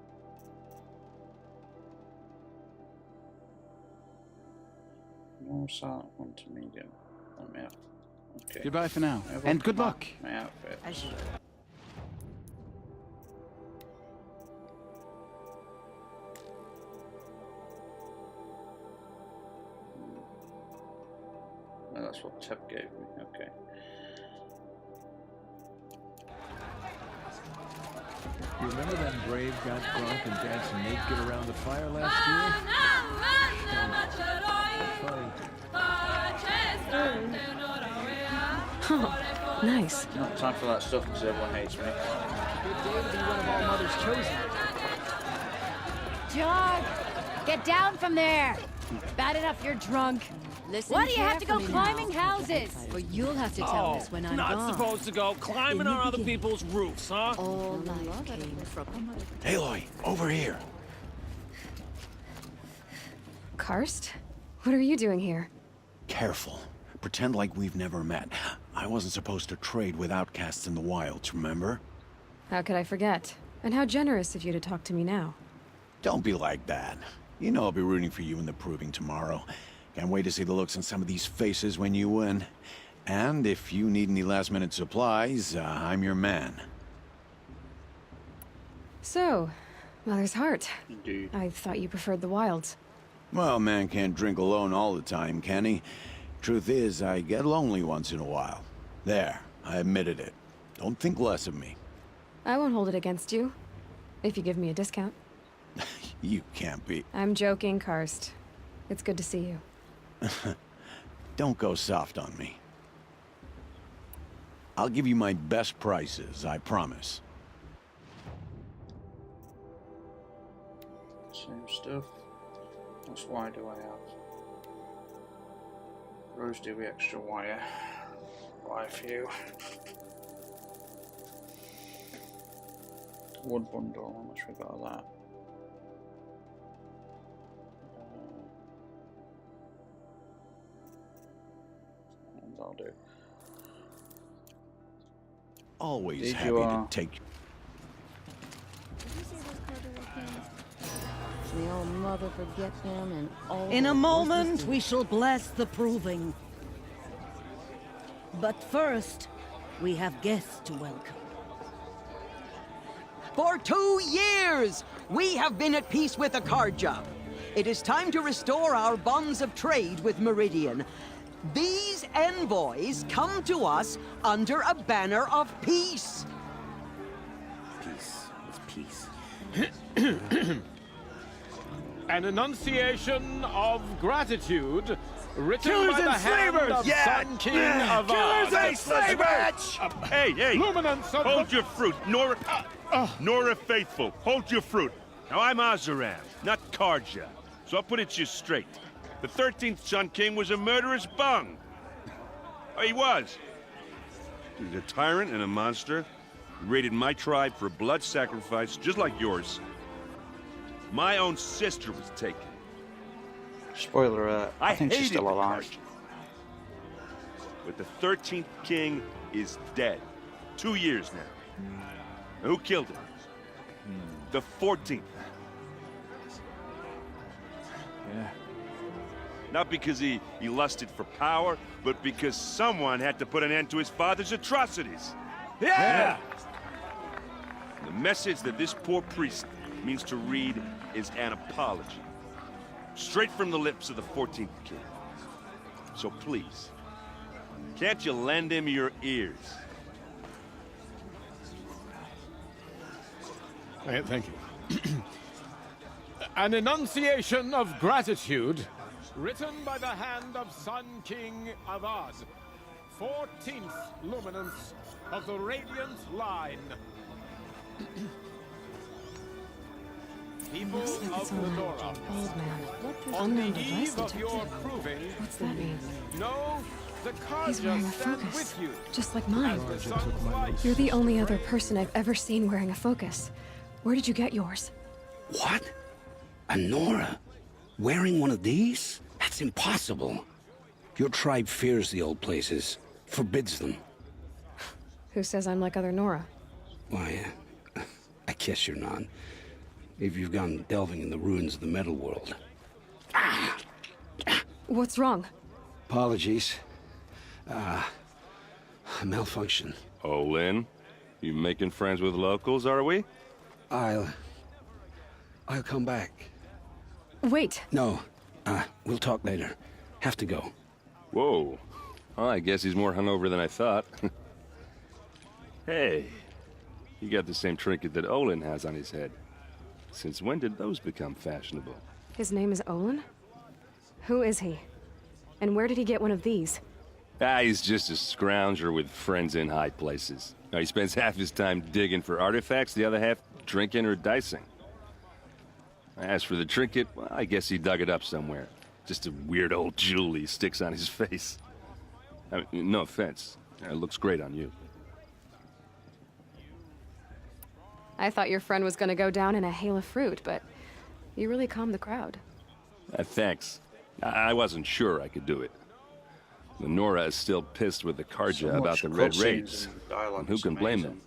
No silent one to medium. Let me out. Okay. Goodbye for now, and good luck. My outfit. I should. No, that's what Teb gave me. Okay. You remember that Brave got drunk and danced naked around the fire last year? Oh, nice. Not time for that stuff because everyone hates me. Good day to be one of our mother's chosen. Jog! Get down from there! Bad enough you're drunk. Listen Why do you have to go carefully climbing now. houses? Or you'll have to tell us when I'm not gone. supposed to go climbing on other people's roofs, huh? All life came from... Aloy, over here. Karst? What are you doing here? Careful. Pretend like we've never met. I wasn't supposed to trade with outcasts in the wilds, remember? How could I forget? And how generous of you to talk to me now. Don't be like that. You know I'll be rooting for you in the proving tomorrow. Can't wait to see the looks on some of these faces when you win. And if you need any last-minute supplies, I'm your man. So, Mother's Heart. Indeed. I thought you preferred the wilds. Well, man can't drink alone all the time, can he? Truth is, I get lonely once in a while. There, I admitted it. Don't think less of me. I won't hold it against you. If you give me a discount. You can't be. I'm joking, Karst. It's good to see you. Don't go soft on me. I'll give you my best prices, I promise. Same stuff. What wire do I have? Rose Dewy extra wire. Wire few. Wood bundle, how much we got of that? And I'll do. Always Did happy you, to take. The old mother forget them and all. In a moment, we shall bless the proving. But first, we have guests to welcome. For 2 years, we have been at peace with the Karja. It is time to restore our bonds of trade with Meridian. These envoys come to us under a banner of peace. Peace is peace. An enunciation of gratitude written Killers by the and hand slavers! of Yeah! Sun King of Killers and slavers! Hey, hey! Luminance of Hold the... your fruit, Nora Faithful. Hold your fruit. Now, I'm Azaran, not Karja. So I'll put it to you straight. The 13th Sun King was a murderous bung. Oh, he was. He's a tyrant and a monster. He raided my tribe for a blood sacrifice, just like yours. My own sister was taken. Spoiler alert, I think she's hated still the alive. Karja. But the 13th king is dead. 2 years now. Now, who killed him? The 14th. Yeah. Not because he lusted for power, but because someone had to put an end to his father's atrocities. Yeah! The message that this poor priest means to read is an apology. Straight from the lips of the 14th king. So please, Can't you lend him your ears? Thank you. An enunciation of gratitude, written by the hand of Sun King Avad, 14th luminance of the Radiant Line. People Looks like of it's on Lenora, an old man. on Unknown the device eve of your detected. proving, What's that mean? know the He's wearing a Karja stand focus, with you. just like mine. As the sun's light You're the only other person I've ever seen wearing a focus. Where did you get yours? What? A Nora? Wearing one of these? That's impossible. Your tribe fears the old places, forbids them. Who says I'm like other Nora? Why, I guess you're not. If you've gone delving in the ruins of the metal world. What's wrong? Apologies. A malfunction. Oh, Lynn? You making friends with locals, are we? I'll come back. Wait. No, we'll talk later. Have to go. Whoa. Well, I guess he's more hungover than I thought. Hey, you got the same trinket that Olin has on his head. Since when did those become fashionable? His name is Olin? Who is he? And where did he get one of these? He's just a scrounger with friends in high places. Now, he spends half his time digging for artifacts, the other half drinking or dicing. As for the trinket, well, I guess he dug it up somewhere. Just a weird old jewel he sticks on his face. I mean, no offense. It looks great on you. I thought your friend was gonna go down in a hail of fruit, but you really calmed the crowd. Thanks. I wasn't sure I could do it. Lenora is still pissed with the Karja So about much the Red cutscenes Raids. and dialogue And who is can blame amazing. them?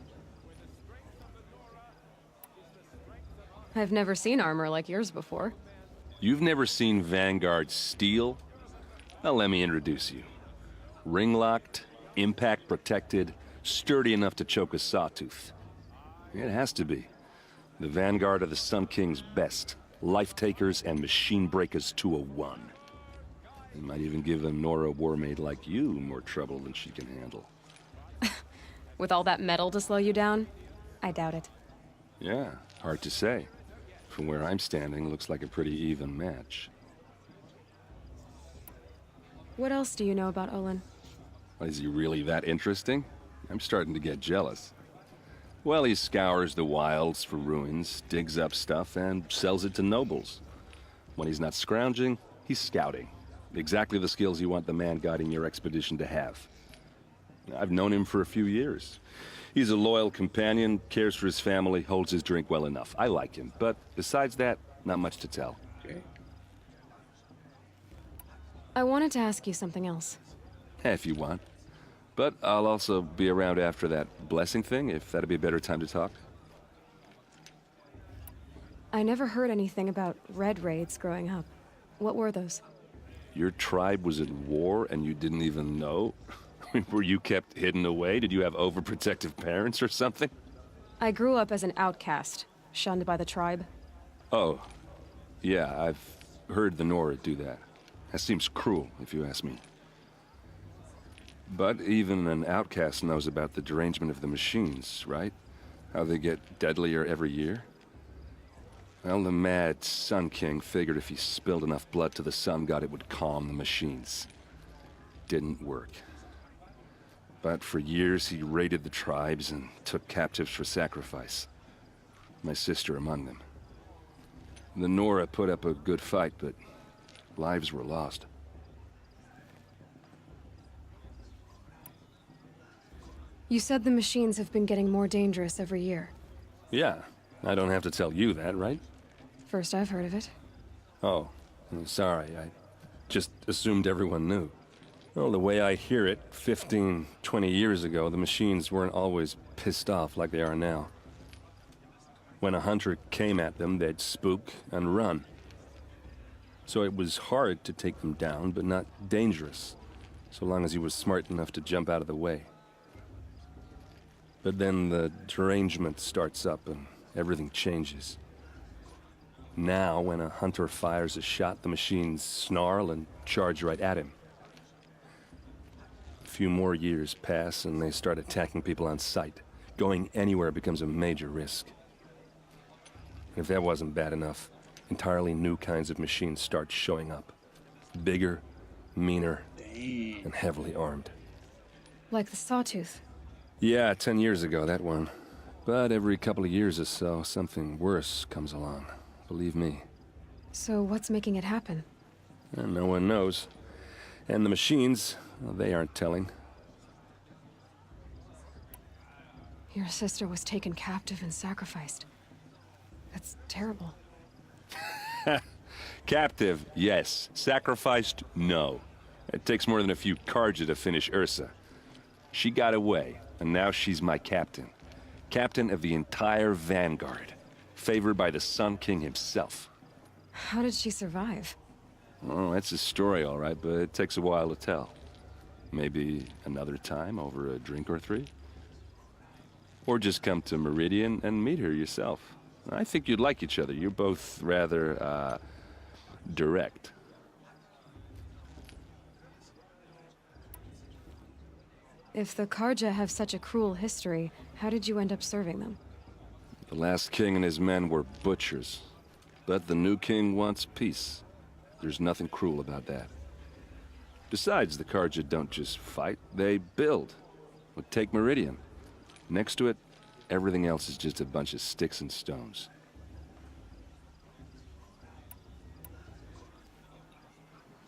I've never seen armor like yours before. You've never seen Vanguard steel? Well, let me introduce you. Ring-locked, impact-protected, sturdy enough to choke a sawtooth. It has to be. The Vanguard of the Sun King's best. Life-takers and machine breakers to a one. It might even give a Nora warmaid like you more trouble than she can handle. With all that metal to slow you down? I doubt it. Yeah, hard to say. From where I'm standing, looks like a pretty even match. What else do you know about Olin? Is he really that interesting? I'm starting to get jealous. Well, he scours the wilds for ruins, digs up stuff, and sells it to nobles. When he's not scrounging, he's scouting. Exactly the skills you want the man guiding your expedition to have. I've known him for a few years. He's a loyal companion, cares for his family, holds his drink well enough. I like him, but besides that, not much to tell. Okay. I wanted to ask you something else. If you want. But I'll also be around after that blessing thing, if that'd be a better time to talk. I never heard anything about red raids growing up. What were those? Your tribe was at war and you didn't even know? Were you kept hidden away? Did you have overprotective parents or something? I grew up as an outcast, shunned by the tribe. Oh, yeah, I've heard the Nora do that. That seems cruel, if you ask me. But even an outcast knows about the derangement of the machines, right? How they get deadlier every year? Well, the mad Sun King figured if he spilled enough blood to the Sun God, it would calm the machines. Didn't work. But for years, he raided the tribes and took captives for sacrifice. My sister among them. The Nora put up a good fight, but lives were lost. You said the machines have been getting more dangerous every year. Yeah, I don't have to tell you that, right? First I've heard of it. Oh, I'm sorry. I just assumed everyone knew. Well, the way I hear it, 15, 20 years ago, the machines weren't always pissed off like they are now. When a hunter came at them, they'd spook and run. So it was hard to take them down, but not dangerous, so long as he was smart enough to jump out of the way. But then the derangement starts up and everything changes. Now, when a hunter fires a shot, the machines snarl and charge right at him. few more years pass and they start attacking people on sight. Going anywhere becomes a major risk. And if that wasn't bad enough, entirely new kinds of machines start showing up. Bigger, meaner, and heavily armed. Like the Sawtooth. Yeah, 10 years ago, that one. But every couple of years or so, something worse comes along. Believe me. So what's making it happen? And no one knows. And the machines, well, they aren't telling. Your sister was taken captive and sacrificed. That's terrible. Captive, yes. Sacrificed, no. It takes more than a few Karja to finish Ursa. She got away, and now she's my captain. Captain of the entire Vanguard. Favored by the Sun King himself. How did she survive? Oh, that's a story, all right, but it takes a while to tell. Maybe another time over a drink or three? Or just come to Meridian and meet her yourself. I think you'd like each other. You're both rather, direct. If the Karja have such a cruel history, how did you end up serving them? The last king and his men were butchers. But the new king wants peace. There's nothing cruel about that. Besides, the Karja don't just fight, they build. Well, take Meridian. Next to it, everything else is just a bunch of sticks and stones.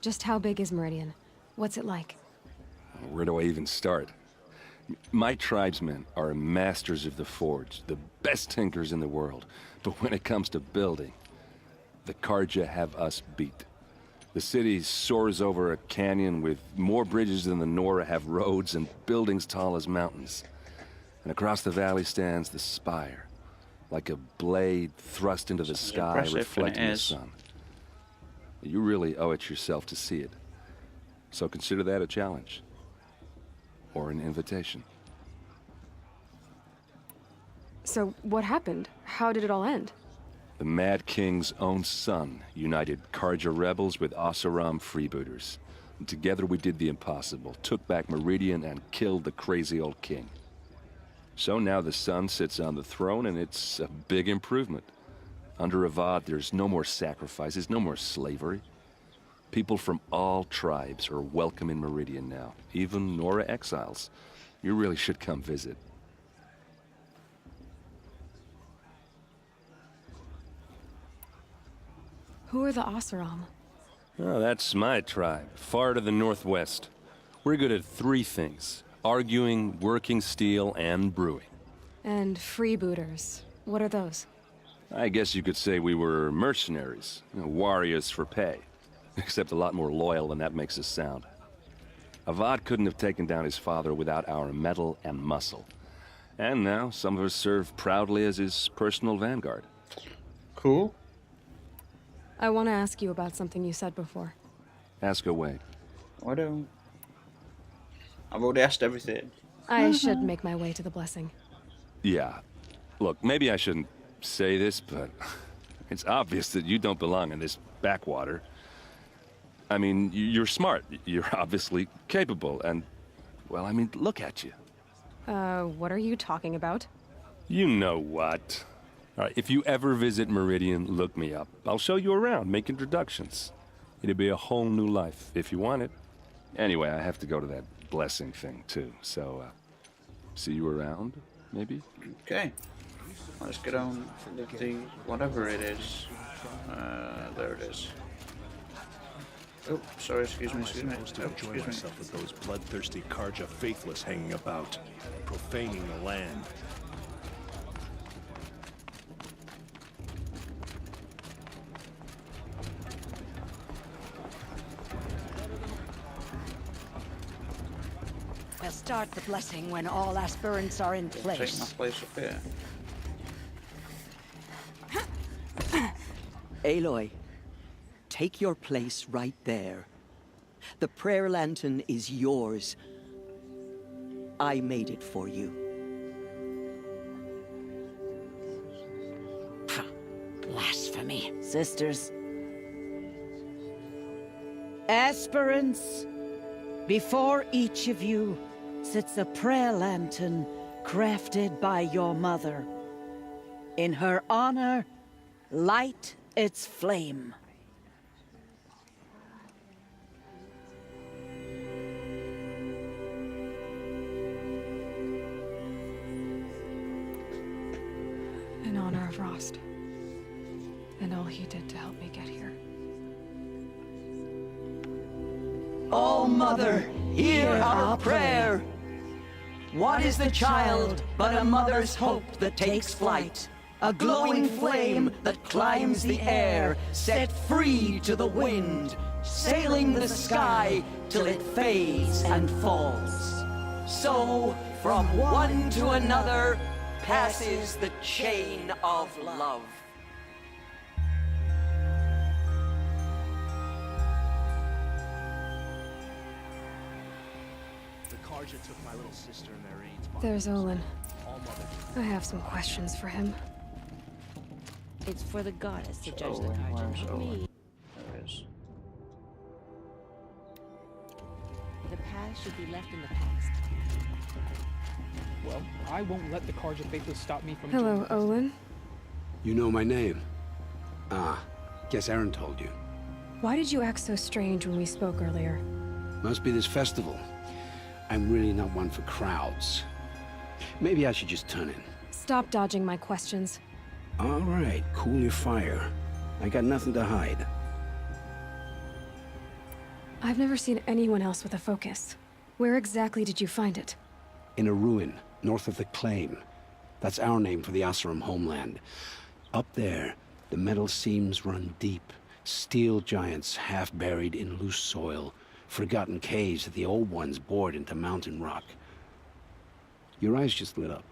Just how big is Meridian? What's it like? Where do I even start? My tribesmen are masters of the forge, the best tinkers in the world. But when it comes to building, the Karja have us beat. The city soars over a canyon with more bridges than the Nora have roads and buildings tall as mountains. And across the valley stands the spire, like a blade thrust into the sky, reflecting the sun. You really owe it yourself to see it. So consider that a challenge. Or an invitation. So, what happened? How did it all end? The Mad King's own son united Karja rebels with Oseram freebooters. And together we did the impossible, took back Meridian and killed the crazy old king. So now the son sits on the throne and it's a big improvement. Under Avad, there's no more sacrifices, no more slavery. People from all tribes are welcome in Meridian now, even Nora exiles. You really should come visit. Who are the Oseram? Oh, that's my tribe, far to the northwest. We're good at three things: arguing, working steel, and brewing. And freebooters. What are those? I guess you could say we were mercenaries, warriors for pay. Except a lot more loyal than that makes us sound. Avad couldn't have taken down his father without our metal and muscle. And now some of us serve proudly as his personal vanguard. Cool. I want to ask you about something you said before. Ask away. I don't. I've already asked everything. I should make my way to the blessing. Yeah. Look, maybe I shouldn't say this, but it's obvious that you don't belong in this backwater. I mean, you're smart. You're obviously capable, and, well, I mean, look at you. What are you talking about? You know what. All right, if you ever visit Meridian, look me up. I'll show you around, make introductions. It'll be a whole new life, if you want it. Anyway, I have to go to that blessing thing, too, so, see you around, maybe? Okay. Let's get on to the whatever it is. There it is. Oh, sorry, excuse me. To enjoy myself with those bloodthirsty Karja faithless hanging about, profaning the land. We'll start the blessing when all aspirants are in place. Take my place up here. Aloy, take your place right there. The prayer lantern is yours. I made it for you. Blasphemy. Sisters. Aspirants, Before each of you sits a prayer lantern crafted by your mother. In her honor, light its flame. In honor of Rost. And all he did to help me get here. Oh, Mother, hear our prayer. What is the child but a mother's hope that takes flight? A glowing flame that climbs the air, set free to the wind, sailing the sky till it fades and falls. So, from one to another, passes the chain of love. The Karja took my little sister and their aides. There's Olin. I have some questions for him. It's for the goddess to judge the Karja, not me. There it is. The past should be left in the past. Well, I won't let the Karja faithless stop me from Hello, joining. Olin. You know my name? Ah, guess Aaron told you. Why did you act so strange when we spoke earlier? Must be this festival. I'm really not one for crowds. Maybe I should just turn in. Stop dodging my questions. All right, cool your fire. I got nothing to hide. I've never seen anyone else with a focus. Where exactly did you find it? In a ruin, north of the Claim. That's our name for the Oseram homeland. Up there, the metal seams run deep. Steel giants half buried in loose soil. Forgotten caves that the old ones bored into mountain rock. Your eyes just lit up.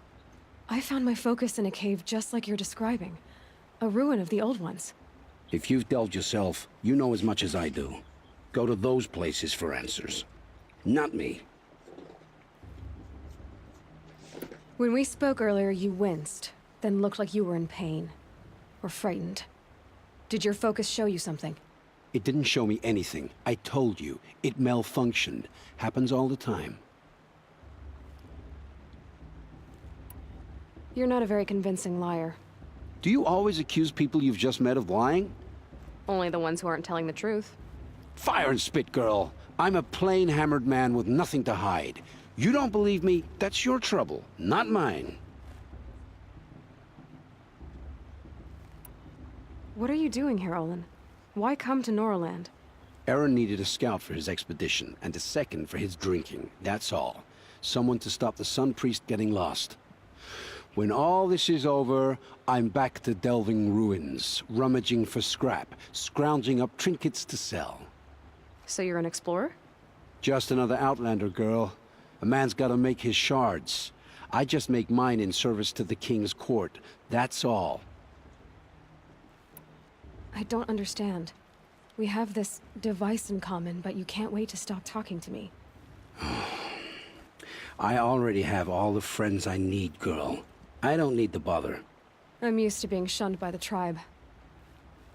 I found my focus in a cave just like you're describing. A ruin of the old ones. If you've delved yourself, you know as much as I do. Go to those places for answers. Not me. When we spoke earlier, you winced, then looked like you were in pain. Or frightened. Did your focus show you something? It didn't show me anything. I told you. It malfunctioned. Happens all the time. You're not a very convincing liar. Do you always accuse people you've just met of lying? Only the ones who aren't telling the truth. Fire and spit, girl. I'm a plain hammered man with nothing to hide. You don't believe me? That's your trouble, not mine. What are you doing here, Olin? Why come to Norland? Aaron needed a scout for his expedition, and a second for his drinking. That's all. Someone to stop the Sun Priest getting lost. When all this is over, I'm back to delving ruins, rummaging for scrap, scrounging up trinkets to sell. So you're an explorer? Just another Outlander, girl. A man's gotta make his shards. I just make mine in service to the King's court. That's all. I don't understand. We have this device in common, but you can't wait to stop talking to me. I already have all the friends I need, girl. I don't need the bother. I'm used to being shunned by the tribe.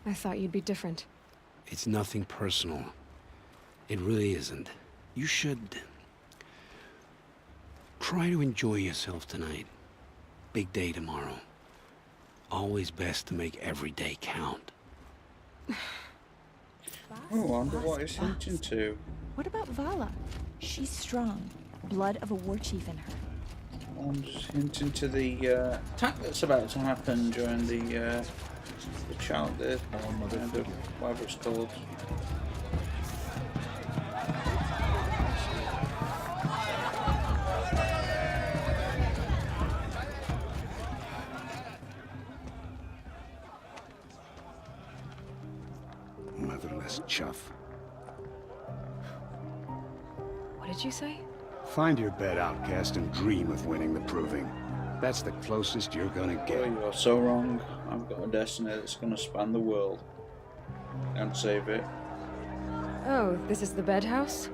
I thought you'd be different. It's nothing personal. It really isn't. You should... try to enjoy yourself tonight. Big day tomorrow. Always best to make every day count. Oh, I wonder what he's hinting to. What about Vala? She's strong. Blood of a war chief in her. I'm just hinting to the attack that's about to happen during the child, whatever it's called. Motherless chuff. What did you say? Find your bed, outcast, and dream of winning the proving. That's the closest you're gonna Oh, get. you are so wrong. I've got a destiny that's going to span the world. And save it. Oh, this is the bedhouse?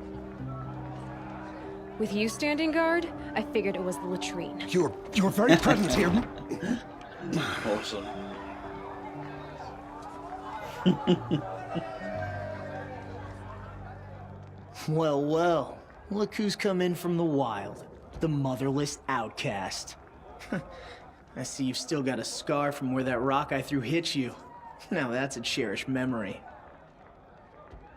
With you standing guard, I figured it was the latrine. Your very presence here. Awesome. Well, well. Look who's come in from the wild. The motherless outcast. I see you've still got a scar from where that rock I threw hit you. Now that's a cherished memory.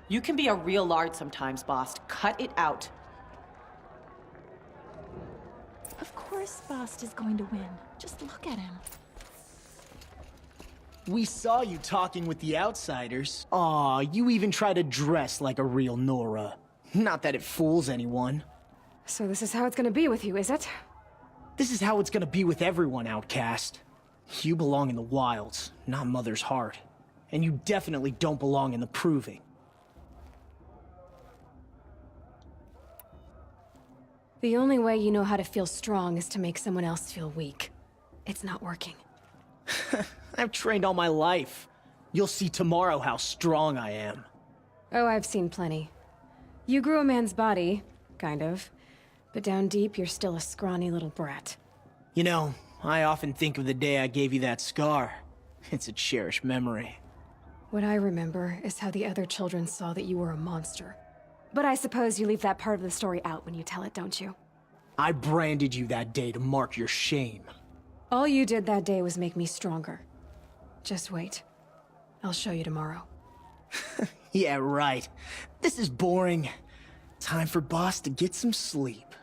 You can be a real lard sometimes, boss. Cut it out. Of course Bast is going to win. Just look at him. We saw you talking with the outsiders. Aw, you even try to dress like a real Nora. Not that it fools anyone. So this is how it's gonna be with you, is it? This is how it's gonna be with everyone, outcast. You belong in the wilds, not Mother's heart. And you definitely don't belong in the proving. The only way you know how to feel strong is to make someone else feel weak. It's not working. I've trained all my life. You'll see tomorrow how strong I am. Oh, I've seen plenty. You grew a man's body, kind of. But down deep, you're still a scrawny little brat. You know, I often think of the day I gave you that scar. It's a cherished memory. What I remember is how the other children saw that you were a monster. But I suppose you leave that part of the story out when you tell it, don't you? I branded you that day to mark your shame. All you did that day was make me stronger. Just wait. I'll show you tomorrow. Yeah, right. This is boring. Time for Boss to get some sleep.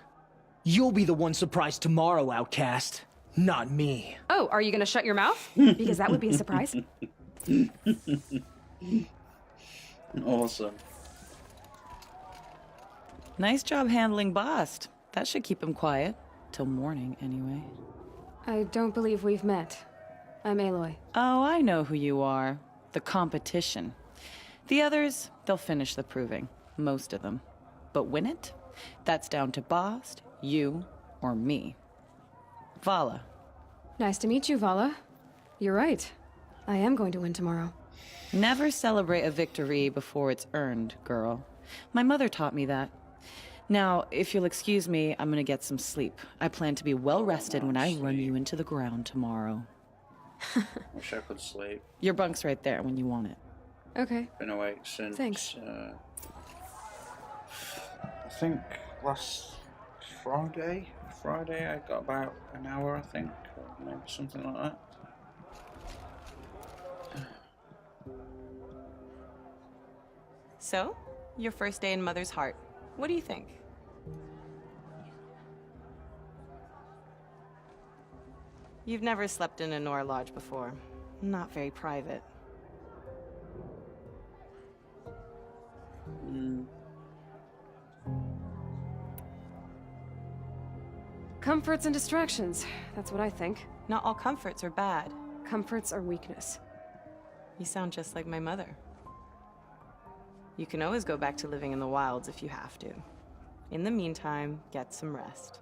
You'll be the one surprised tomorrow, outcast. Not me. Oh, are you gonna shut your mouth? Because that would be a surprise. Awesome. Nice job handling Bast. That should keep him quiet. Till morning, anyway. I don't believe we've met. I'm Aloy. Oh, I know who you are. The competition. The others, they'll finish the proving. Most of them. But win it? That's down to Bast, you, or me. Vala. Nice to meet you, Vala. You're right. I am going to win tomorrow. Never celebrate a victory before it's earned, girl. My mother taught me that. Now, if you'll excuse me, I'm gonna get some sleep. I plan to be well rested when I run you into the ground tomorrow. Wish I could sleep. Your bunk's right there when you want it. Okay. Been awake since. Thanks. I think last Friday. I got about an hour, I think, or maybe something like that. So, your first day in Mother's heart. What do you think? You've never slept in a Nora lodge before. Not very private. Comforts and distractions. That's what I think. Not all comforts are bad. Comforts are weakness. You sound just like my mother. You can always go back to living in the wilds if you have to. In the meantime, get some rest.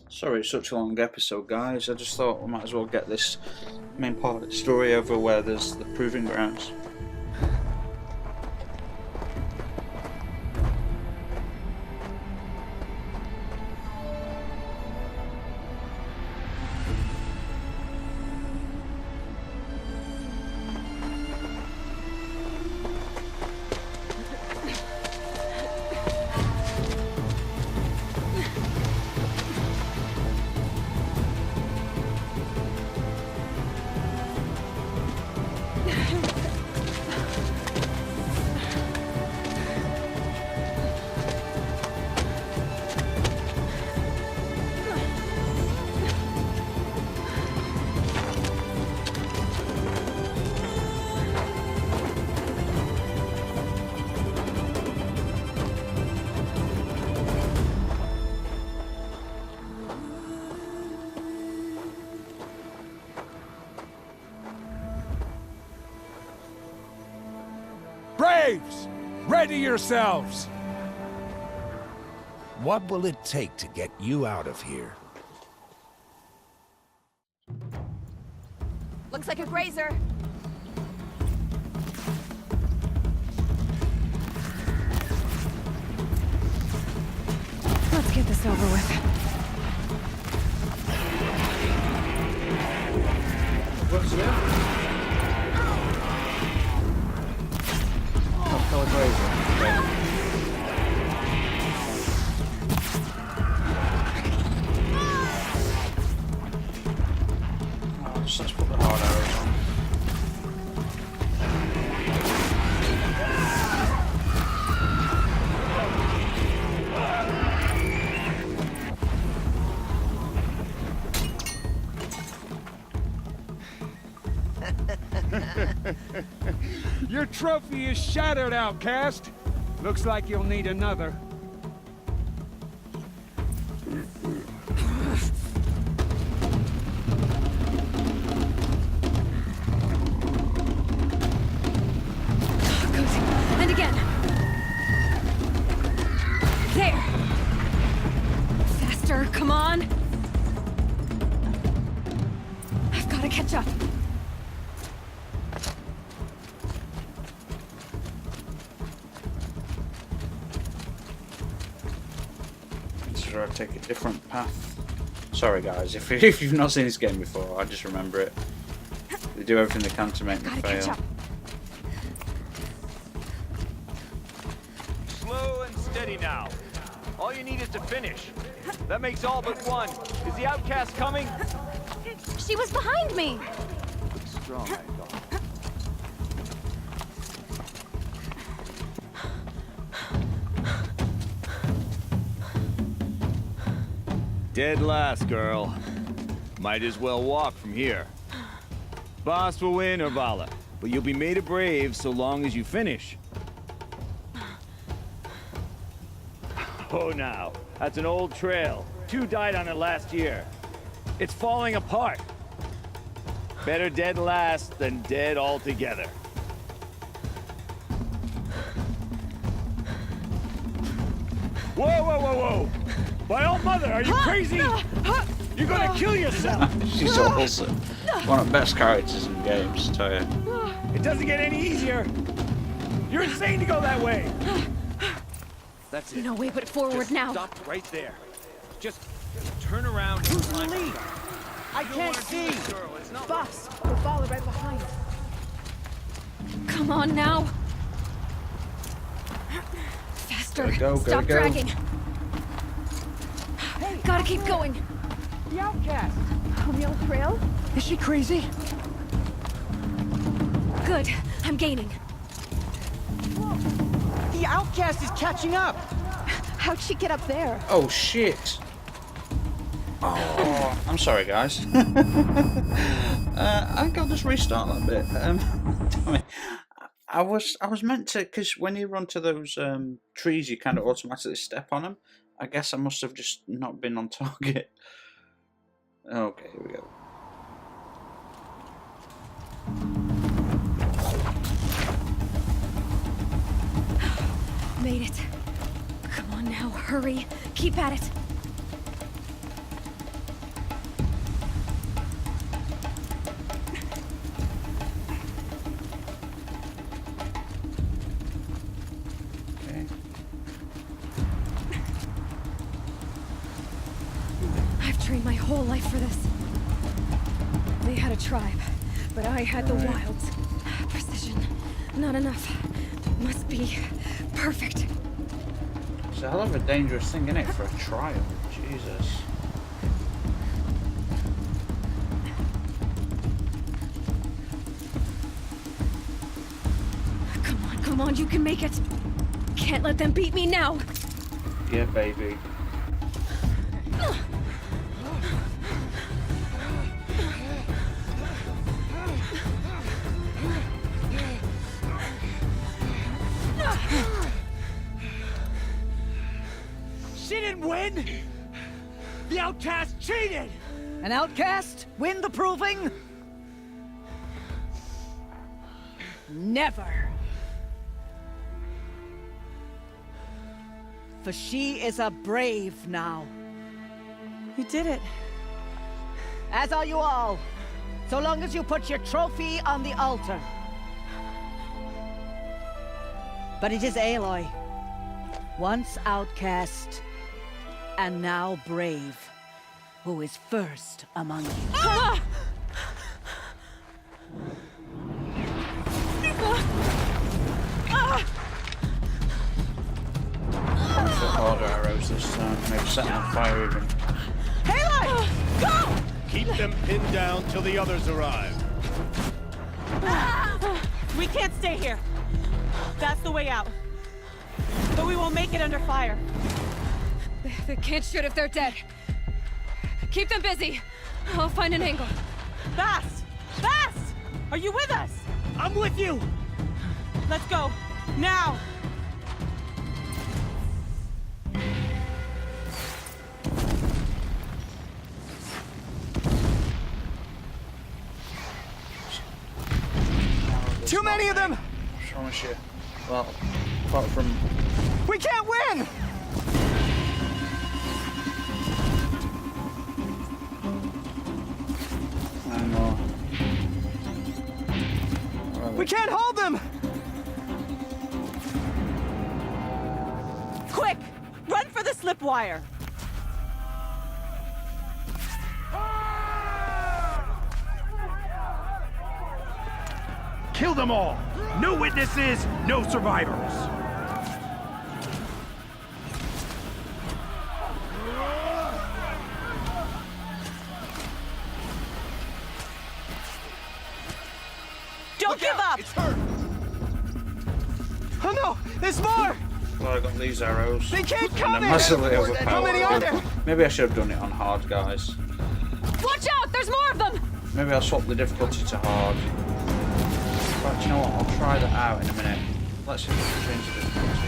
Sorry it's such a long episode, guys. I just thought we might as well get this main part of the story over where there's the proving grounds. Braves! Ready yourselves! What will it take to get you out of here? Looks like a grazer. Let's get this over with. What's that? Your trophy is shattered, outcast. Looks like you'll need another. Good. And again. There. Faster, come on. I've got to catch up. Or take a different path. Sorry guys, if you've not seen this game before, I just remember it. They do everything they can to make me fail. Slow and steady now. All you need is to finish. That makes all but one. Is the outcast coming? She was behind me. Looks strong, I thought. Dead last, girl. Might as well walk from here. Boss will win, Urvala, but you'll be made a brave so long as you finish. Oh, now, that's an old trail. 2 died on it last year. It's falling apart. Better dead last than dead altogether. Whoa, whoa, whoa, whoa! By all mother, are you crazy? You're gonna kill yourself! She's awesome. One of the best characters in games, I tell you. It doesn't get any easier! You're insane to go that way! That's it. No way but forward Just now. Stop right there. Just turn around and climb. I can't see! Boss, Urvala right behind. Come on now. Faster. Go, Stop go. dragging. Gotta keep going. The outcast. On the old trail? Is she crazy? Good. I'm gaining. The outcast is catching up! How'd she get up there? Oh shit. Oh, I'm sorry guys. I think I'll just restart that bit. Damn it. I was meant to, because when you run to those trees you kind of automatically step on them. I guess I must have just not been on target. Okay, here we go. Made it. Come on now, hurry. Keep at it. Okay. I've trained my whole life for this. They had a tribe, but I had the wilds. Precision. Not enough. Must be perfect. It's a hell of a dangerous thing, isn't it, for a trial? Jesus. Come on, you can make it. Can't let them beat me now. Yeah, baby. She didn't win! The outcast cheated! An outcast win the proving? Never. For she is a brave now. You did it. As are you all. So long as you put your trophy on the altar. But it is Aloy, once outcast, and now brave, who is first among you. Ah! Harder arrows this time. Maybe setting on fire even. Aloy! Go! Keep them pinned down till the others arrive. We can't stay here. That's the way out. But we won't make it under fire. They can't shoot if they're dead. Keep them busy. I'll find an angle. Fast! Fast! Are you with us? I'm with you! Let's go. Now! Too many of them! I promise you. Well, apart from... We can't win! One more. We can't hold them! Quick! Run for the slip wire! Kill them all! No witnesses, no survivors! Don't give up! It's her! Oh no! There's more! Well, I got these arrows. They keep And they're coming! massively overpowered. How many are there? Maybe I should have done it on hard, guys. Watch out! There's more of them! Maybe I'll swap the difficulty to hard. But you know what? I'll try that out in a minute. Let's see if we can change the difficulty.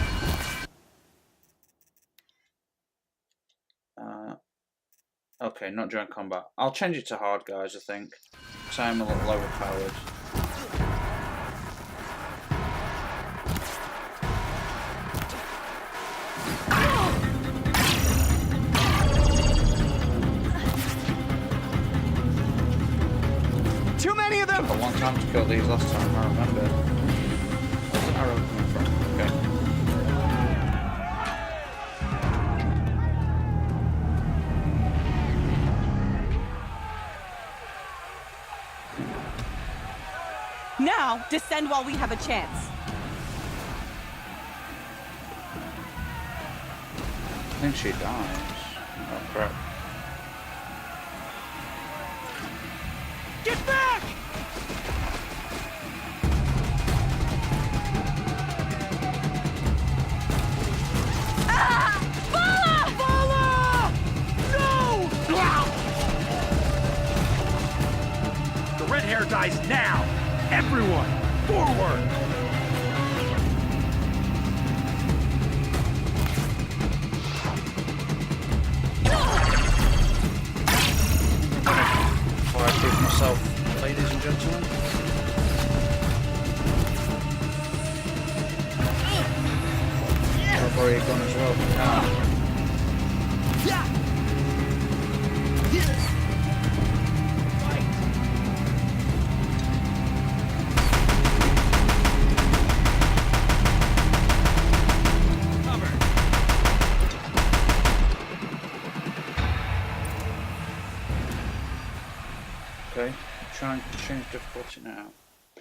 Okay, not during combat. I'll change it to hard, guys, I think. Because I am a little overpowered. Too many of them! Took a long time to kill these last time, I remember. Where's the arrow coming from? Okay. Now, descend while we have a chance. I think she dies. Oh crap. Get back! The red hair dies now! Everyone, forward! Before I prove myself, ladies and gentlemen. I'll borrow your gun as well if you can. Okay, trying to change difficulty now.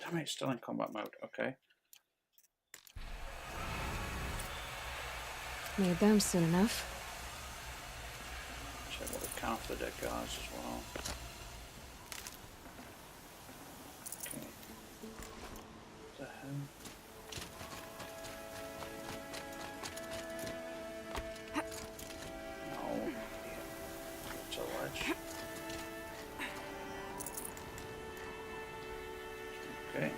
Damn it, it's still in combat mode. Okay. Made them soon enough. Check what we can for the dead guys as well. Okay. What the hell? No. It's a ledge. Okay,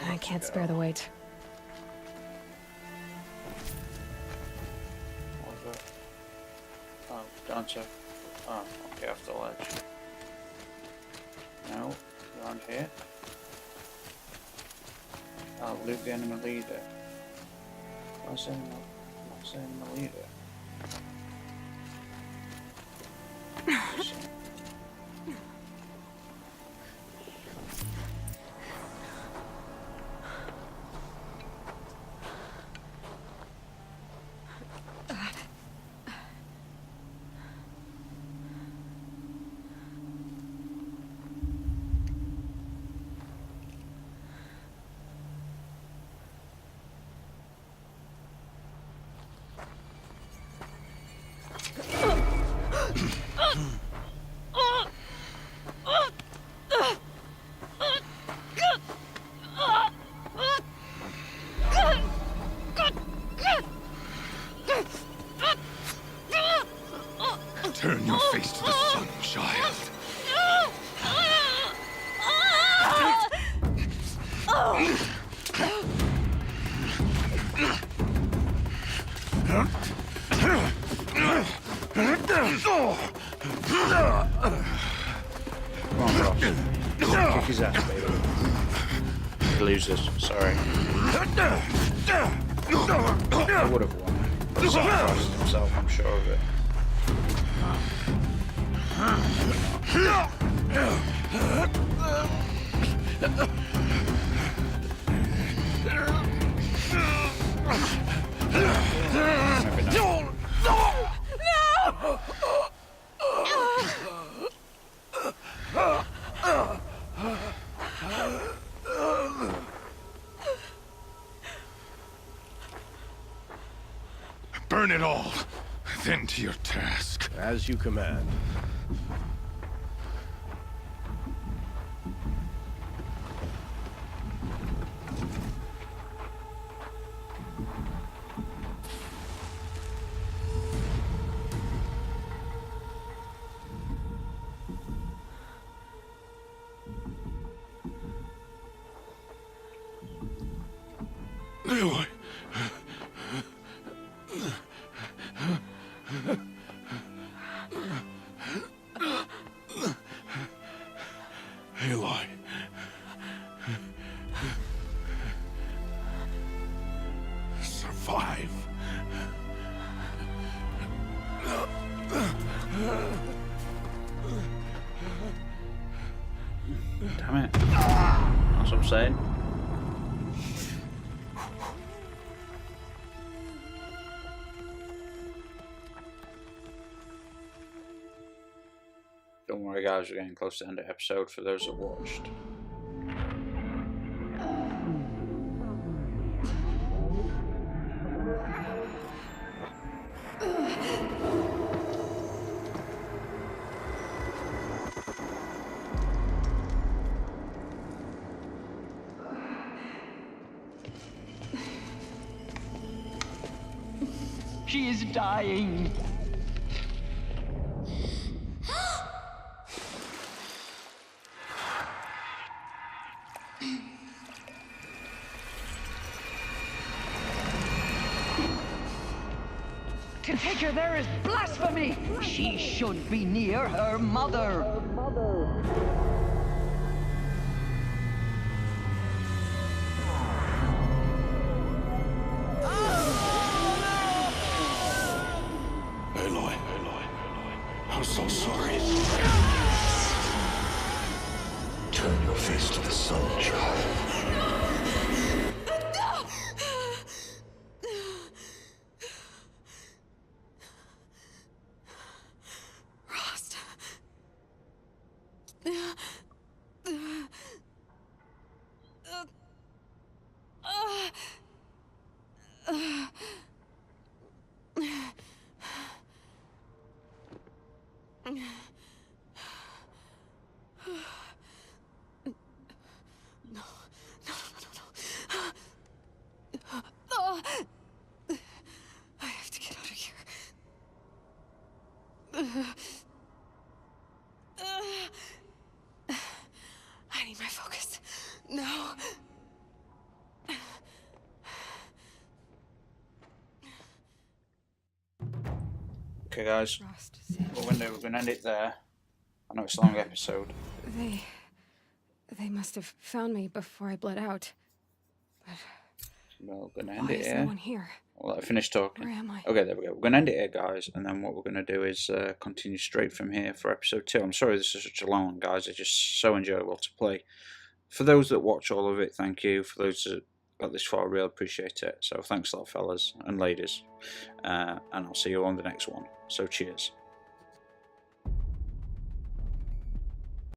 I can't spare the weight. Oh, down to... Oh, okay, off the ledge. No, around here. I'll loot the enemy leader. What's the enemy leader? Come on, Ross. Kick his ass, baby. He loses. Sorry. I would have won. But Sam crossed himself, I'm sure of it. Burn it all, then to your task. As you command. Aloy. Aloy. Survive. Damn it. That's what I'm saying. Don't worry guys, we're getting close to the end of the episode for those that watched. She is dying. To take her there is blasphemy! She should be near her mother! Aloy. I'm so sorry. Turn your face to the sun, child. I have to get out of here. I need my focus. No. Okay guys, we're going to end it there. I know it's a long episode. They must have found me before I bled out. But We're going to end why it is here. no one here? Well, I finished talking. Where am I? Okay, there we go. We're going to end it here, guys, and then what we're going to do is continue straight from here for episode 2. I'm sorry this is such a long one, guys. It's just so enjoyable to play. For those that watch all of it, thank you. For those that got this far, I really appreciate it. So thanks a lot, fellas and ladies. And I'll see you on the next one. So cheers.